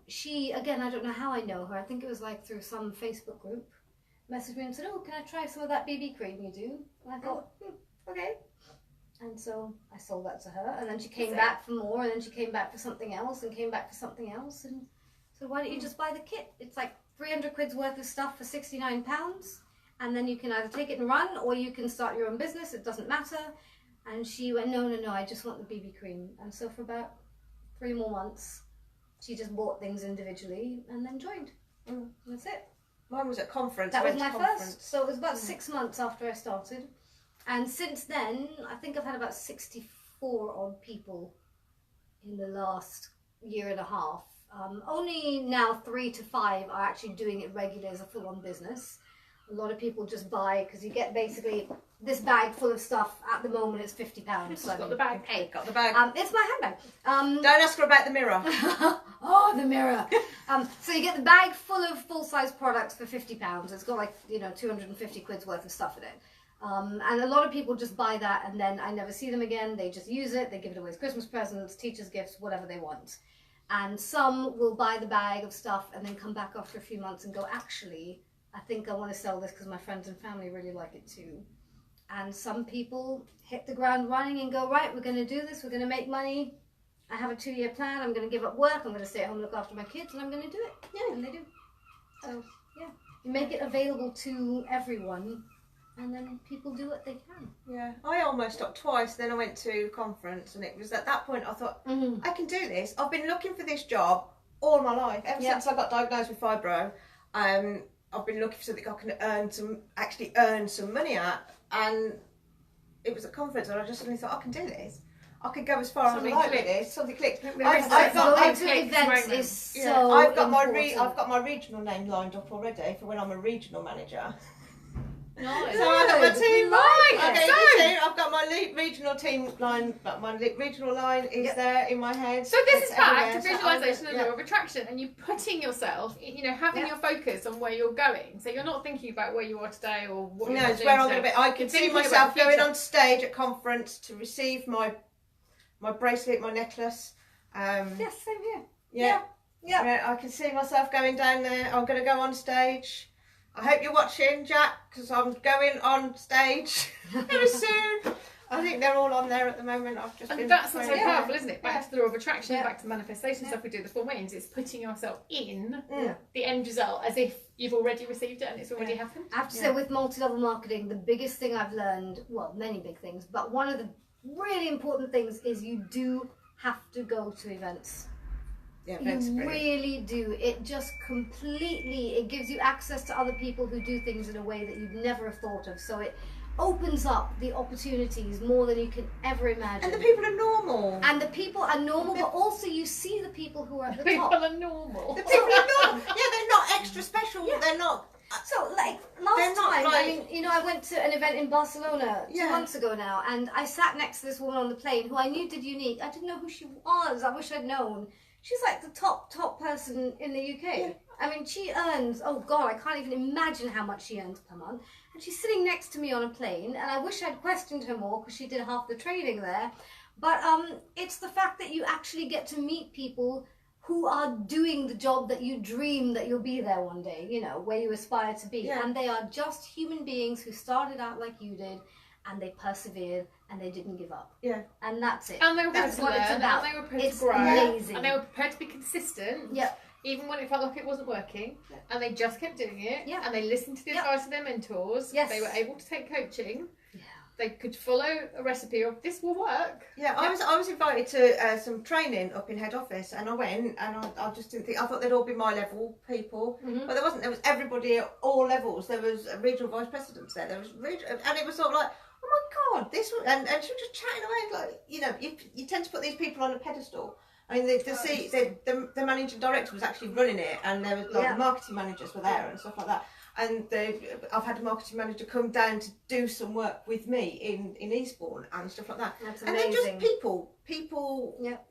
she, again, I don't know how I know her, I think it was like through some Facebook group, messaged me and said, oh, can I try some of that BB cream you do? And I thought, okay. And so I sold that to her, and then she came back for more, and then she came back for something else, and came back for something else, and so why don't you just buy the kit? It's like 300 quid's worth of stuff for £69, and then you can either take it and run, or you can start your own business, it doesn't matter. And she went, no, I just want the BB cream. And so for about 3 more months, she just bought things individually, and then joined. That's it. Mine was at conference. That was my first, so it was about 6 months after I started. And since then, I think I've had about 64 odd people in the last year and a half. Only now 3 to 5 are actually doing it regularly as a full-on business. A lot of people just buy, because you get basically this bag full of stuff. At the moment, it's £50. So Got the bag. Hey, Got the bag. It's my handbag. Don't ask her about the mirror. Oh, the mirror. So you get the bag full of full-size products for £50. It's got like, 250 quid's worth of stuff in it. And a lot of people just buy that, and then I never see them again. They just use it, they give it away as Christmas presents, teachers' gifts, whatever they want. And some will buy the bag of stuff and then come back after a few months and go, actually, I think I want to sell this because my friends and family really like it too. And some people hit the ground running and go, right, we're going to do this, we're going to make money. I have a 2-year plan, I'm going to give up work, I'm going to stay at home and look after my kids, and I'm going to do it. Yeah, and they do. So, yeah, you make it available to everyone, and then people do what they can. Yeah, I almost stopped twice, then I went to a conference, and it was at that point I thought, I can do this. I've been looking for this job all my life, ever since I got diagnosed with fibro. I've been looking for something I can actually earn some money at, and it was a conference, and I just suddenly thought, I can do this. I could go as far as I like with this. Something clicked. I've got my regional name lined up already for when I'm a regional manager. Nice. So I've got my team I've got my regional team line, but my regional line is there in my head. So this is back to visualisation and law of attraction, and you putting yourself, having your focus on where you're going. So you're not thinking about where you are today or what you're doing. No, it's where I'm going to be. I can see myself going on stage at conference to receive my bracelet, my necklace. Yes, same here. Yeah, I can see myself going down there. I'm going to go on stage. I hope you're watching, Jack, because I'm going on stage very soon. I think they're all on there at the moment. That's what's so powerful, isn't it? Back to the law of attraction, back to manifestation stuff we do, the 4 ways. It's putting yourself in the end result as if you've already received it and it's already happened. I have to say, with multi-level marketing, the biggest thing I've learned, well, many big things, but one of the really important things is you do have to go to events. Yeah, you really do. It just it gives you access to other people who do things in a way that you'd never have thought of. So it opens up the opportunities more than you can ever imagine. And the people are normal. But also you see the people who are at the top. People are normal. The people are normal. Yeah, they're not extra special. Yeah. They're not. So, last time, I went to an event in Barcelona 2 months ago now, and I sat next to this woman on the plane who I knew did Unique. I didn't know who she was. I wish I'd known. She's like the top person in the UK. Yeah. I mean, she earns, oh God, I can't even imagine how much she earns per month. And she's sitting next to me on a plane, and I wish I'd questioned her more because she did half the trading there. But it's the fact that you actually get to meet people who are doing the job that you dream that you'll be there one day, where you aspire to be. Yeah. And they are just human beings who started out like you did, and they persevered, and they didn't give up. Yeah. And that's it. And they were prepared to learn, and they were prepared to grow. Amazing. And they were prepared to be consistent. Yeah. Even when it felt like it wasn't working. Yeah. And they just kept doing it. Yeah. And they listened to the advice of their mentors. Yes. They were able to take coaching. Yeah. they could follow a recipe of this will work. Yeah, I was invited to some training up in head office, and I went, and I just didn't think, I thought they'd all be my level people, but there wasn't. There was everybody at all levels. There was regional vice presidents there. There was and it was sort of like, oh my God, this was, and she was just chatting away, like, you know, you tend to put these people on a pedestal. I mean, the managing director was actually running it, and there was like the marketing managers were there and stuff like that. And I've had a marketing manager come down to do some work with me in Eastbourne and stuff like that. That's and amazing. they're just people. Yep.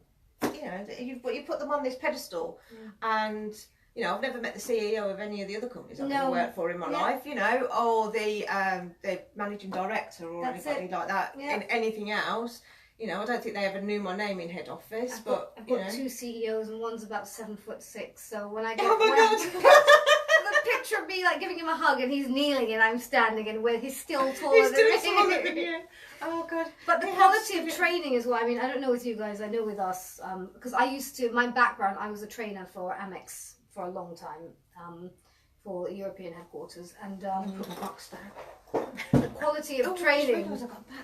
You know, you put them on this pedestal, and you know, I've never met the CEO of any of the other companies I've ever worked for in my life. You know, or the managing director or anybody like that in anything else. You know, I don't think they ever knew my name in head office. I've got 2 CEOs, and one's about 7'6". So when I get the picture of me like giving him a hug, and he's kneeling and I'm standing, and where he's still taller than me. Oh God! But the quality of training is what I mean. I don't know with you guys. I know with us, because I used to. My background, I was a trainer for Amex for a long time, for European headquarters, and the quality of training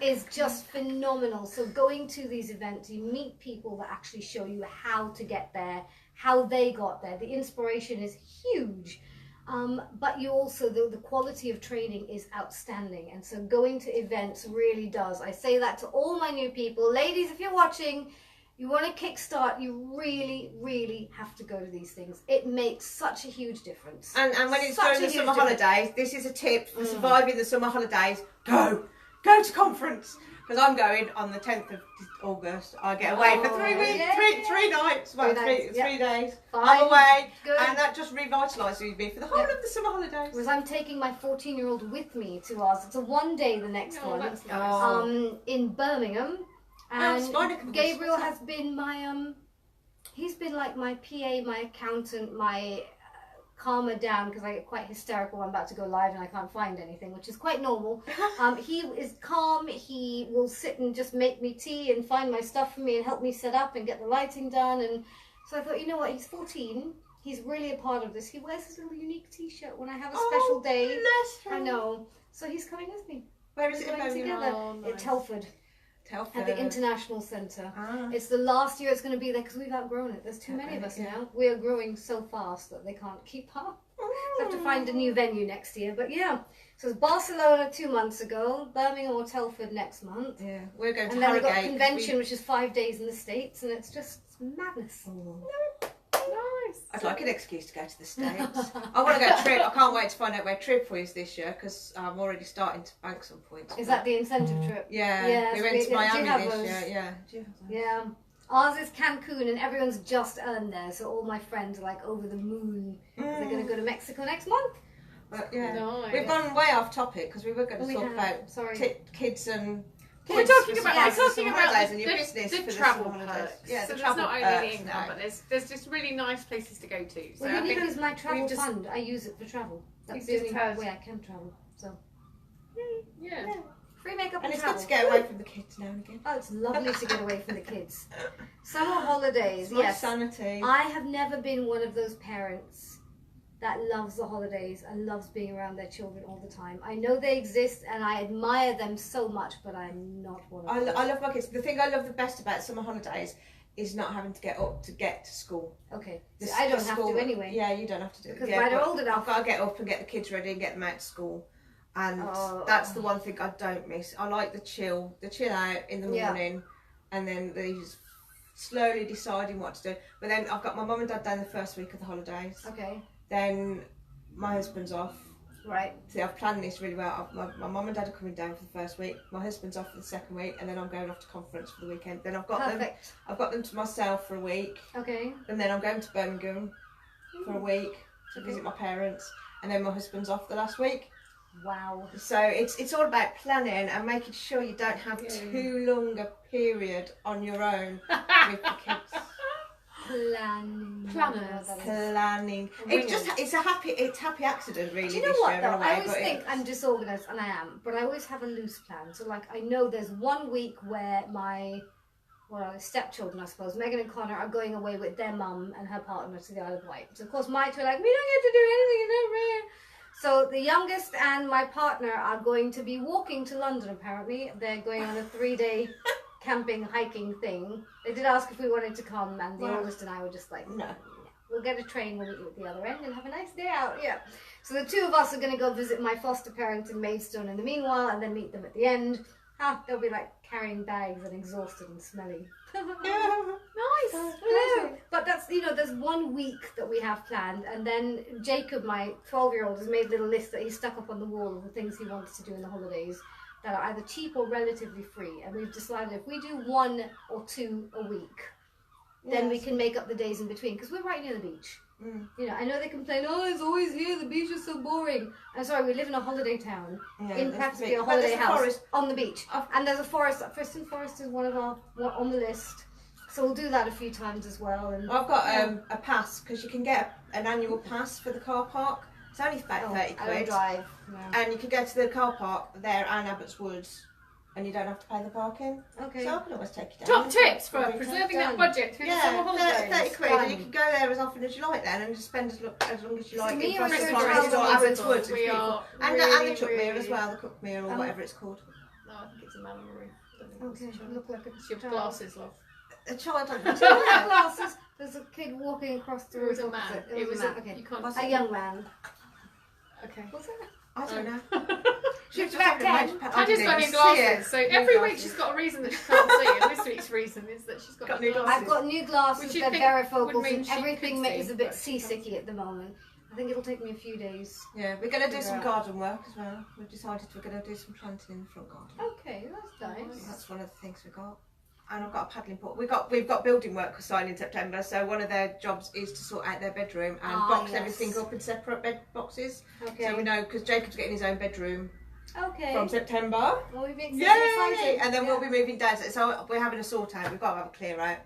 is just phenomenal. So going to these events, you meet people that actually show you how to get there, how they got there. The inspiration is huge. But you also, the quality of training is outstanding. And so going to events really does. I say that to all my new people. Ladies, if you're watching, you want to kickstart, you really, really have to go to these things. It makes such a huge difference. And when it's during the summer holidays, this is a tip for surviving the summer holidays. Go to conference. Because I'm going on the 10th of August. I get away for 3 weeks, three nights, well, three days. Fine. I'm away, and that just revitalises me for the whole of the summer holidays. Because I'm taking my 14-year-old with me to ours. It's a one day the next one. That's nice. In Birmingham. And Gabriel has been my he's been like my PA, my accountant, my calmer down, because I get quite hysterical when I'm about to go live and I can't find anything, which is quite normal. He is calm. He will sit and just make me tea and find my stuff for me and help me set up and get the lighting done. And so I thought, you know what, he's 14. He's really a part of this. He wears his little unique t-shirt when I have a special day. I know. So he's coming with me. Where is it going together? Nice. At Telford. At the International Centre. It's the last year it's going to be there because we've outgrown it. There's too many of us now. We are growing so fast that they can't keep up. So have to find a new venue next year. But yeah, so it's Barcelona 2 months ago, Birmingham or Telford next month. Yeah, we're going to and then Harrogate. we've got convention, which is 5 days in the States, and it's just madness. Nice. I'd like an excuse to go to the States. I want to go trip. I can't wait to find out where trip is this year, because I'm already starting to bank some points. Is that the incentive trip? Yeah, we went to Miami this year. Yeah. Yeah. Ours is Cancun, and everyone's just earned there, so all my friends are like over the moon. They're going to go to Mexico next month. But yeah, Nice. we've gone way off topic because we were going to talk about kids and. We're talking about and your business the for travel summer holidays. perks. Yeah, so the there's travel not only perks, the income, but there's just really nice places to go to. So Well, I think use my travel just- fund. I use it for travel. That's You've the just only had- way I can travel. So yeah. free makeup And and it's travel. good to get away from the kids now and again. Oh, it's lovely to get away from the kids. Summer holidays, It's my yes. sanity. I have never been one of those parents that loves the holidays and loves being around their children all the time. I know they exist and I admire them so much, but I'm not one of them. I love my kids. The thing I love the best about summer holidays is not having to get up to get to school. Okay, so I don't have to anyway. Yeah, you don't have to do it. Because yeah, they're old enough. I've got to get up and get the kids ready and get them out to school. And that's the one thing I don't miss. I like the chill out in the morning, and then they just slowly deciding what to do. But then I've got my mum and dad down the first week of the holidays. Okay. Then my husband's off. Right. See, I've planned this really well. My mum and dad are coming down for the first week. My husband's off for the second week, and then I'm going off to conference for the weekend. Then I've got Perfect. I've got them to myself for a week, Okay. and then I'm going to Birmingham for a week to visit my parents, and then my husband's off the last week. Wow. So it's all about planning and making sure you don't have too long a period on your own with the kids. Planning. It's happy accident really. Do you know this what year, though? in a way, I always but think I'm disorganised, and I am, but I always have a loose plan. So like I know there's 1 week where my stepchildren, I suppose, Megan and Connor, are going away with their mum and her partner to the Isle of Wight. So of course my two are like, we don't get to do anything, So the youngest and my partner are going to be walking to London, apparently. They're going on a 3-day camping, hiking thing. They did ask if we wanted to come, and the oldest and I were just like, no. We'll get a train, we'll meet you at the other end and have a nice day out. Yeah. So the 2 of us are going to go visit my foster parents in Maidstone in the meanwhile, and then meet them at the end. They'll be like carrying bags and exhausted and smelly. Nice. But that's, there's 1 week that we have planned, and then Jacob, my 12-year-old, has made a little list that he stuck up on the wall of the things he wants to do in the holidays that are either cheap or relatively free. And we've decided if we do 1 or 2 a week, then we can make up the days in between, because we're right near the beach. I know they complain, it's always here, the beach is so boring. I'm sorry, we live in a holiday town, in practically a holiday house on the beach. And there's a forest. Friston Forest is one on the list. So we'll do that a few times as well. And I've got a pass, because you can get an annual pass for the car park. It's only about 30 quid. I don't drive. No. And you can go to the car park there and Abbots Woods, and you don't have to pay the parking. Okay. So I can always take you down. Top tips for preserving that budget through the summer holidays. 30 quid, and you can go there as often as you like then, and just spend as long as you like me in or Friston your Forest or travel Abbots Woods. We are And really, the Chuckmere really... as well, the Cookmere or whatever it's called. No, I think it's a man on the roof. Okay, look like It's your glasses, love. A child on glasses. There's a kid walking across the It was road. a man. It was a man. Okay. You can't A young man. Okay. What's that? I don't know. She's about 10. Tadya's got new glasses, so every week she's got a reason that she can't see, and this week's reason is that she's got new glasses. I've got new glasses, Which you they're think varifocals, would mean and she everything could is see, a bit but she can't. seasicky at the moment. I think it'll take me a few days. Yeah, we're going to do some garden work as well. We've decided we're going to do some planting in the front garden. Okay, that's nice. That's one of the things we got. And I've got a paddling port. We've got building work starting in September, so one of their jobs is to sort out their bedroom and box everything up in separate bed boxes. Okay. So we know, because Jacob's getting his own bedroom from September. Well, we've been Yay! And then we'll be moving down. So we're having a sort out. We've got to have a clear out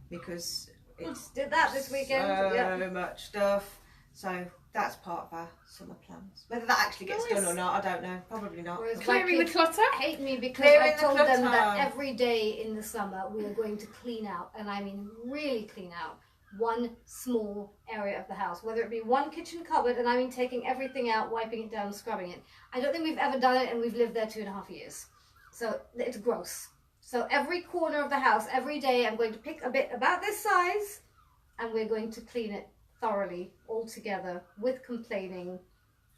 because it's did that this weekend. so much stuff. So that's part of our summer plans. Whether that actually gets done or not, I don't know. Probably not. Whereas Clearing the clutter. Hate me because Clearing I told the them clutter. that every day in the summer we are going to clean out, and I mean really clean out, one small area of the house, whether it be one kitchen cupboard, and I mean taking everything out, wiping it down, scrubbing it. I don't think we've ever done it, and we've lived there 2.5 years. So it's gross. So every corner of the house, every day, I'm going to pick a bit about this size, and we're going to clean it thoroughly, all together, with complaining,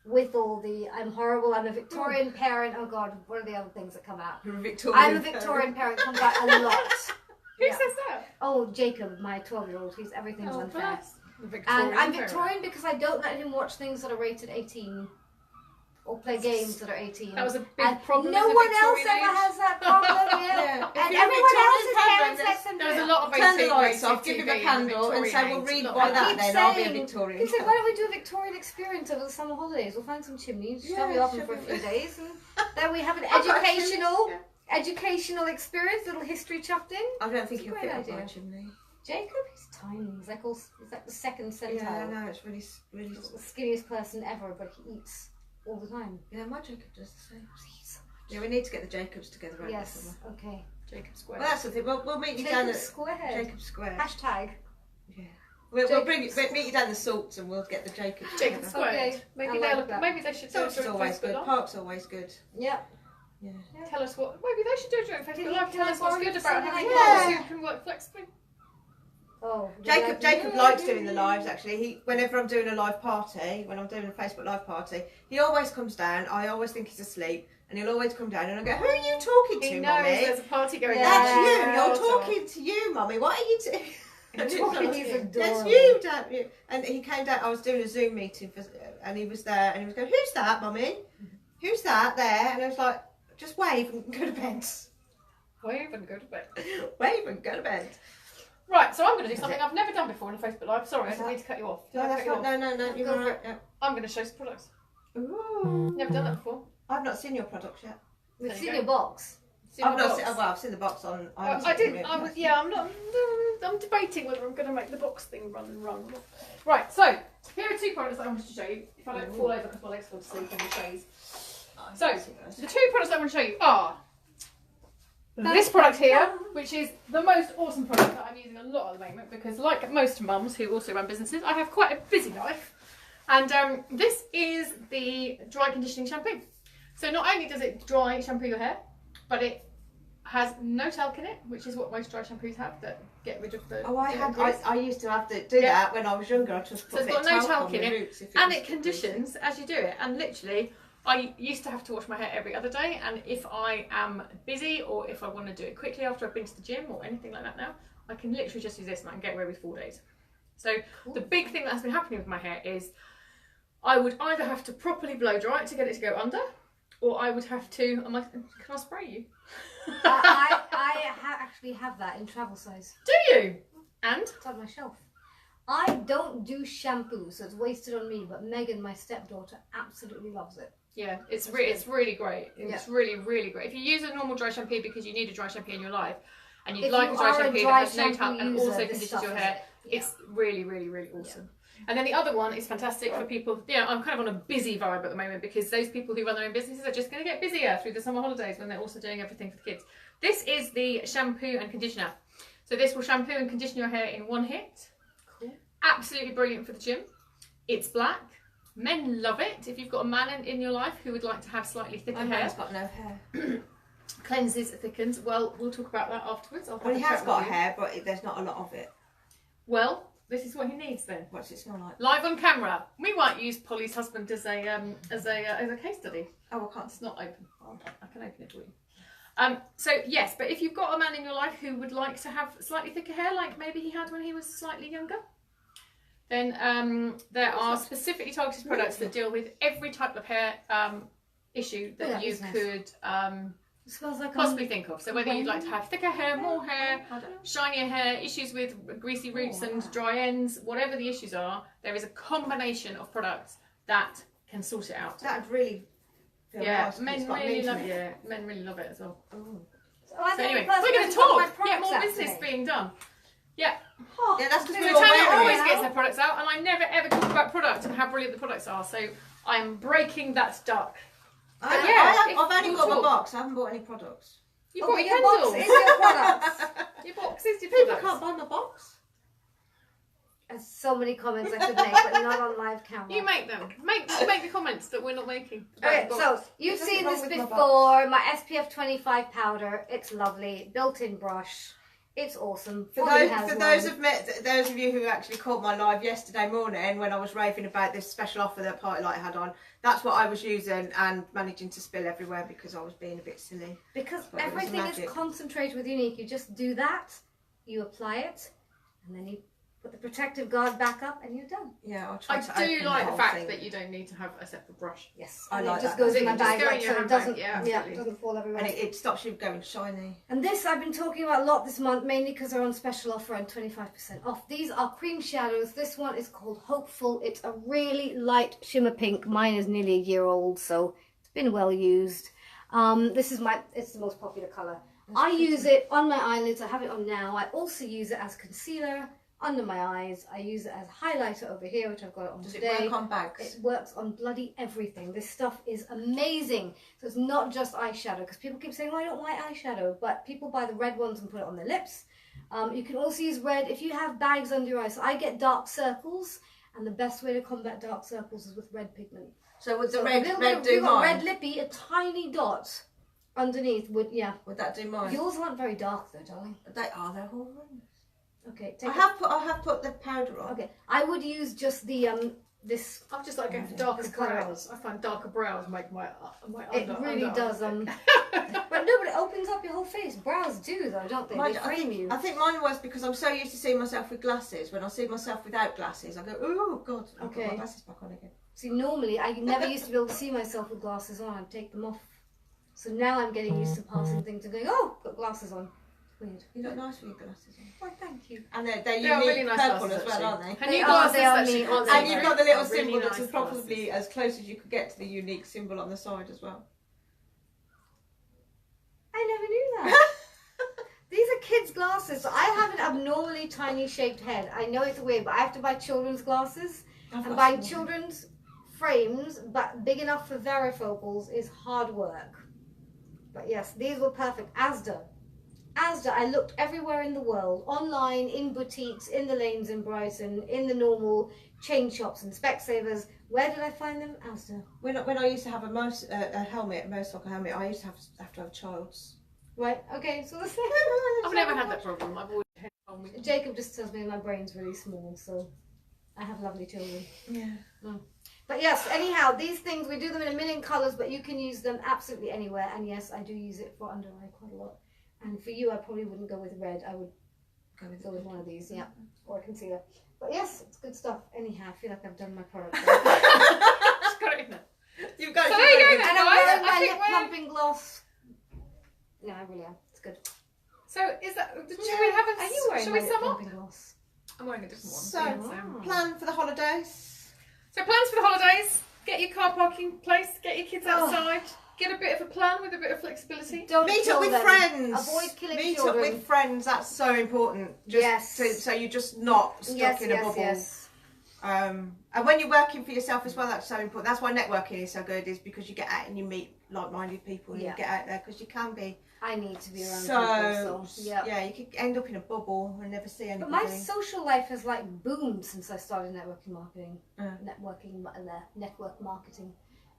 with all the I'm horrible, I'm a Victorian parent. Oh God, what are the other things that come out? You're a Victorian I'm a Victorian parent, comes out a lot. Who says that? Oh, Jacob, my 12-year-old, he's everything's unfair. bless. The And I'm parent. Victorian because I don't let him watch things that are rated 18 or play games that are 18. That was a big and problem no in the one else Victorian ever age. has that problem. Yeah. If And you're a everyone else's Victorian parents parent, let them There was do a it. lot of Turn the 18 lights rated off, give him TV a in the candle and say, Victorian we'll age. read Not by like that keep then, I'll be a saying- Victorian. He said, why don't we do a Victorian experience over the summer holidays? We'll find some chimneys, shove you off them for a few days, and then we have an educational experience, little history chucked in. I don't think It's a he'll great fit up my idea. chimney. Jacob, he's tiny. He's like the second centile. Yeah, no, it's really... He's the skinniest person ever, but he eats all the time. Yeah, my Jacob does the same. He eats so much. Yeah, we need to get the Jacobs together right this Yes. summer. Okay. Jacob Square. Well, that's the thing. We'll meet you down Jacob at Square. Jacob Square. Hashtag. Yeah. We'll meet you down the Salts and we'll get the Jacobs Jacob together. Square. Okay, Maybe I like that. maybe they should do a Salts is joint always Facebook good. Live. Park's always good. Yep. Yeah. Tell us what. Maybe they should do a joint Did Facebook he Live. Tell us what's good about something having like cars that? who can work flexibly. Oh. Jacob likes doing the lives actually. Whenever I'm doing a live party, when I'm doing a Facebook live party, he always comes down. I always think he's asleep, and he'll always come down and I go, "Who are you talking to, He knows Mummy? there's a party going That's on. you. You're talking to you, Mummy. What are you doing?" He's adorable. That's you, Dad. And he came down. I was doing a Zoom meeting, and he was there, and he was going, "Who's that, Mummy? Who's that there?" And I was like, "Just wave and go to bed. Wave and go to bed. Wave and go to bed." Right, so I'm going to do something I've never done before in a Facebook Live. Sorry, I didn't mean to cut you off. Did No, I that's cut you not. off? No. You're Go all for right. Yeah. I'm going to show some products. Ooh. Never done that before. I've not seen your products yet. We've There you seen go. your box. I've not seen. Well, I've seen the box on. I didn't. I'm not. I'm debating whether I'm going to make the box thing run. Right. So here are two products that I wanted to show you. If I don't fall over because my legs fall to sleep in the shades. So the two products I want to show you are this product here, which is the most awesome product that I'm using a lot at the moment because, like most mums who also run businesses, I have quite a busy life. And this is the dry conditioning shampoo. So not only does it dry shampoo your hair, but it has no talc in it, which is what most dry shampoos have that get rid of the. Oh, I used to have to do that when I was younger. I just put so it's got no talc in it, roots and it conditions as you do it. And literally, I used to have to wash my hair every other day, and if I am busy or if I want to do it quickly after I've been to the gym or anything like that now, I can literally just use this and I can get away with 4 days. So the big thing that's been happening with my hair is I would either have to properly blow dry it to get it to go under, or I would have to. Can I spray you? I actually have that in travel size. Do you? And? It's on my shelf. I don't do shampoo, so it's wasted on me, but Megan, my stepdaughter, absolutely loves it. Yeah, it's really great. It's really, really great. If you use a normal dry shampoo because you need a dry shampoo in your life, and you'd like a dry shampoo that has no talc and also conditions your hair, it's really, really, really awesome. And then the other one is fantastic for people. I'm kind of on a busy vibe at the moment because those people who run their own businesses are just going to get busier through the summer holidays when they're also doing everything for the kids. This is the shampoo and conditioner. So this will shampoo and condition your hair in one hit. Cool. Absolutely brilliant for the gym. It's black. Men love it. If you've got a man in your life who would like to have slightly thicker hair. My man's got no hair. Cleanses, thickens. Well, we'll talk about that afterwards. Well, he has got hair, but there's not a lot of it. Well, this is what he needs then. What's it smell like? Live on camera. We might use Polly's husband as a case study. Oh, I can't. It's not open. I can open it for you. So yes, but if you've got a man in your life who would like to have slightly thicker hair, like maybe he had when he was slightly younger, then there are specifically targeted products that deal with every type of hair issue that you could possibly think of. So whether you'd like to have thicker hair, more hair, shinier hair, issues with greasy roots and dry ends, whatever the issues are, there is a combination of products that can sort it out. That'd really feel nice. Men really love it. Yeah, men really love it as well. Oh. So anyway, we're going to talk. Get more business being done. Yeah. Oh, yeah, that's because Tanya always gets her products out, and I never ever talk about products and how brilliant the products are. So I am breaking that duck. I've only got my box. I haven't bought any products. You bought your box is your products. Your box is your People products. can't buy my box. There's so many comments I could make, but not on live camera. You make them. Make the comments that we're not making. Okay, so you've seen this before. My SPF 25 powder. It's lovely. Built-in brush. It's awesome. For those of you who actually caught my live yesterday morning when I was raving about this special offer that Partylite had on, that's what I was using and managing to spill everywhere because I was being a bit silly. Because everything is concentrated with Unique. You just do that, you apply it, and then you put the protective guard back up and you're done. Yeah, I'll try to I do like the fact thing. that you don't need to have a separate brush. Yes, I like it just that. goes in my bag go in like your so it handbag, doesn't, it doesn't fall everywhere. And it stops you going shiny. And this I've been talking about a lot this month, mainly because they're on special offer and 25% off. These are cream shadows. This one is called Hopeful. It's a really light shimmer pink. Mine is nearly a year old, so it's been well used. It's the most popular colour. I use it on my eyelids. I have it on now. I also use it as concealer under my eyes. I use it as highlighter over here, which I've got on today. Does it work on bags? It works on bloody everything. This stuff is amazing. So it's not just eyeshadow, because people keep saying, oh, I don't like eyeshadow, but people buy the red ones and put it on their lips. You can also use red if you have bags under your eyes. So I get dark circles, and the best way to combat dark circles is with red pigment. So would the red do you've got mine? red lippy, a tiny dot underneath would that do mine? Yours aren't very dark though, darling. They're horrendous. Okay, I have put the powder on. Okay, I would use just the this. I'm just like going for darker brows. I find darker brows make my It really does. But no, but it opens up your whole face. Brows do though, don't they? They frame you. I think mine was because I'm so used to seeing myself with glasses. When I see myself without glasses, I go, oh God, I've got my glasses back on again. See, normally I never used to be able to see myself with glasses on. I'd take them off. So now I'm getting used to passing things and going, oh, got glasses on. Weird. You look nice with your glasses on. Why, thank you. And they're unique really nice purple glasses, as well, aren't actually. they? And They you are, glasses they are that she neat. can't And see you've through got the little are really symbol nice that's probably glasses. as close as you could get to the unique symbol on the side as well. I never knew that. These are kids' glasses. So I have an abnormally tiny shaped head. I know it's weird, but I have to buy children's glasses. And buying children's frames, but big enough for varifocals, is hard work. But yes, these were perfect. Asda, I looked everywhere in the world, online, in boutiques, in the lanes in Brighton, in the normal chain shops and Specsavers. Where did I find them? Asda. When I used to have a motorcycle helmet, I used to have to have child's. Right, okay, so the same. I've never had that problem. I've always had one with Jacob just tells me my brain's really small, so I have lovely children. Yeah. But yes, anyhow, these things, we do them in a million colours, but you can use them absolutely anywhere. And yes, I do use it for under eye quite a lot. And for you, I probably wouldn't go with red. I would go with one of these, yeah, or a concealer. But yes, it's good stuff. Anyhow, I feel like I've done my product. Just got it in there. You've got. So there you go then, And I'm guys. wearing I my think lip we're... plumping gloss. No, I really am. It's good. So is that? Should we have a? Are you wearing Shall my we lip sum up? plumping gloss? I'm wearing a different one. So, plan for the holidays. So plans for the holidays. Get your car parking place. Get your kids outside. Get a bit of a plan with a bit of flexibility. Don't Meet kill up with them. friends. Avoid killing Meet children. up with friends. That's so important. Just Yes. so you're just not stuck in a bubble. Yes. And when you're working for yourself as well, that's so important. That's why networking is so good, is because you get out and you meet like-minded people and you get out there, because you can be I need to be around so people, so yeah. you could end up in a bubble and never see anybody. But my social life has like boomed since I started network marketing,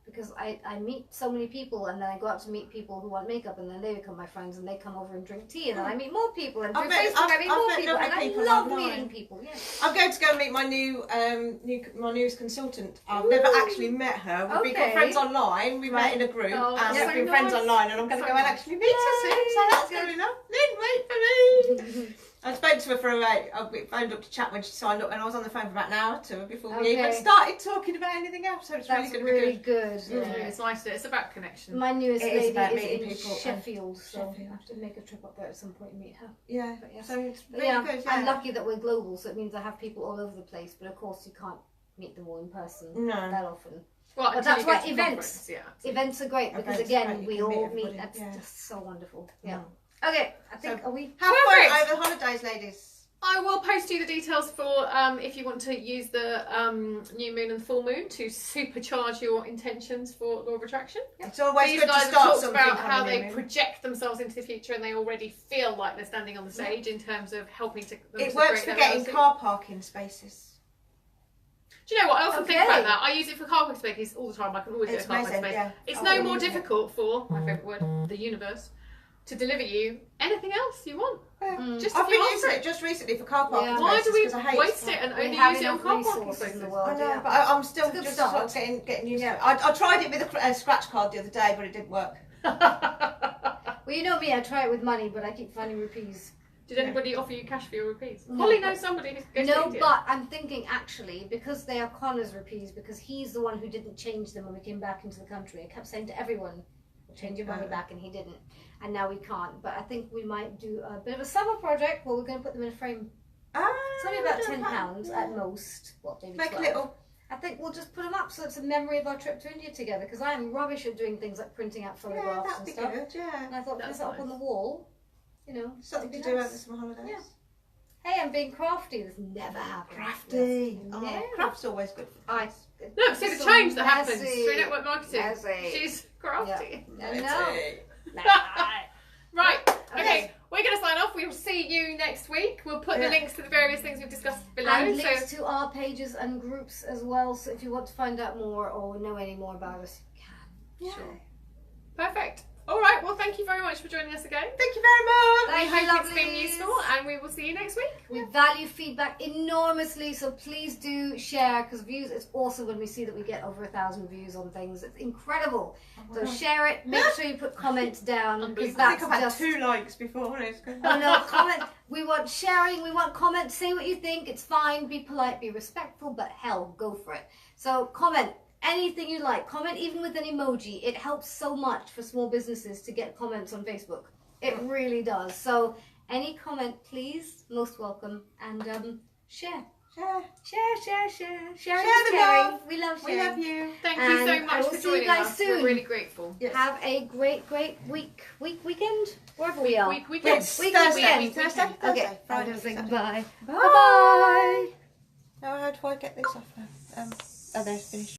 because I meet so many people, and then I go out to meet people who want makeup, and then they become my friends, and they come over and drink tea, and then I meet more people, and through Facebook I meet more people, and I love meeting people. Yes. I'm going to go and meet my my newest consultant. I've never actually met her. We've been friends online. We met in a group, and we've been friends online, and I'm going to go and actually meet her soon. So that's good enough. Lynn, wait for me. I spoke to her for I phoned up to chat when she signed up, and I was on the phone for about an hour or two before we even started talking about anything else. So it's really good. Yeah. It's nice. It's about connection. My newest It is about lady is meeting in people Sheffield, so I have to make a trip up there at some point and meet her. Yeah. But yes. So it's But really good. Yeah. I'm lucky that we're global, so it means I have people all over the place. But of course, you can't meet them all in person that often. Well, But that's why events. Yeah. Events are great because Events are again, great. we You can all meet meet. everybody. That's just so wonderful. Yeah. Okay, I think are we? Have fun over the holidays, ladies. I will post you the details for if you want to use the new moon and full moon to supercharge your intentions for law of attraction. It's always These good to guys have start talked something. about how having a they moon. project themselves into the future, and they already feel like they're standing on the stage in terms of helping to. It works for getting car parking spaces. Do you know what? I often think about that. I use it for car parking spaces all the time. I can always get a car parking space. Yeah. It's no more difficult for, my favourite word, the universe, to deliver you anything else you want. Just I've if you been want using it. it just recently for car parking Yeah. Why spaces, do we 'cause I hate waste it and We only have use it on enough car parking resources in spaces? the world. I know, Yeah. but I'm still It's a good just start. sort of getting used to it. I tried it with a scratch card the other day, but it didn't work. Well, you know me, I try it with money, but I keep finding rupees. Did anybody offer you cash for your rupees? No, Polly but- knows somebody who goes No, to India. but I'm thinking actually, because they are Connor's rupees, because he's the one who didn't change them when we came back into the country. I kept saying to everyone, change your money back, and he didn't. And now we can't. But I think we might do a bit of a summer project where we're going to put them in a frame. It's only about £10 at most. What, maybe Make 12. a little. I think we'll just put them up so it's a memory of our trip to India together, because I am rubbish at doing things like printing out Yeah, photographs that'd and be stuff. good. Yeah. And I thought, put That's it up nice. on the wall, you know. Something to it'd be do nice. over the summer holidays. Yeah. Hey, I'm being crafty. This never happened. Crafty. Yeah. Oh, craft's always good. I Look, see the so change that happens messy. through network marketing. Messy. She's crafty. I know. Right, okay, we're going to sign off. We will see you next week. We'll put the links to the various things we've discussed below. And links to our pages and groups as well. So if you want to find out more or know any more about us, you can. Yeah. Sure. Perfect. All right, well, thank you very much for joining us again. Thank you very much. Thank We you, hope it's been lovelies. useful, and we will see you next week. We value feedback enormously, so please do share, because views, it's awesome when we see that we get over 1,000 views on things. It's incredible. So share it, make sure you put comments down, because I that's think I've had just... 2 likes before. It's good. Oh no, comment. We want sharing, we want comments, say what you think, it's fine, be polite, be respectful, but hell, go for it. So comment anything you like, comment even with an emoji. It helps so much for small businesses to get comments on Facebook. It really does. So any comment, please, most welcome. And share. Share. Sharing Share is the caring. love. We love We sharing. love you. Thank you so And I much will for see you joining guys us. soon. We're really grateful. Yes. Have a great weekend, wherever we are. Weekend. Yes, Week- Thursday. weekend. Thursday. Okay, Thursday. I'm Friday. gonna say Saturday. goodbye. Bye. Bye-bye. Now how do I get this off now? Oh, there's finished.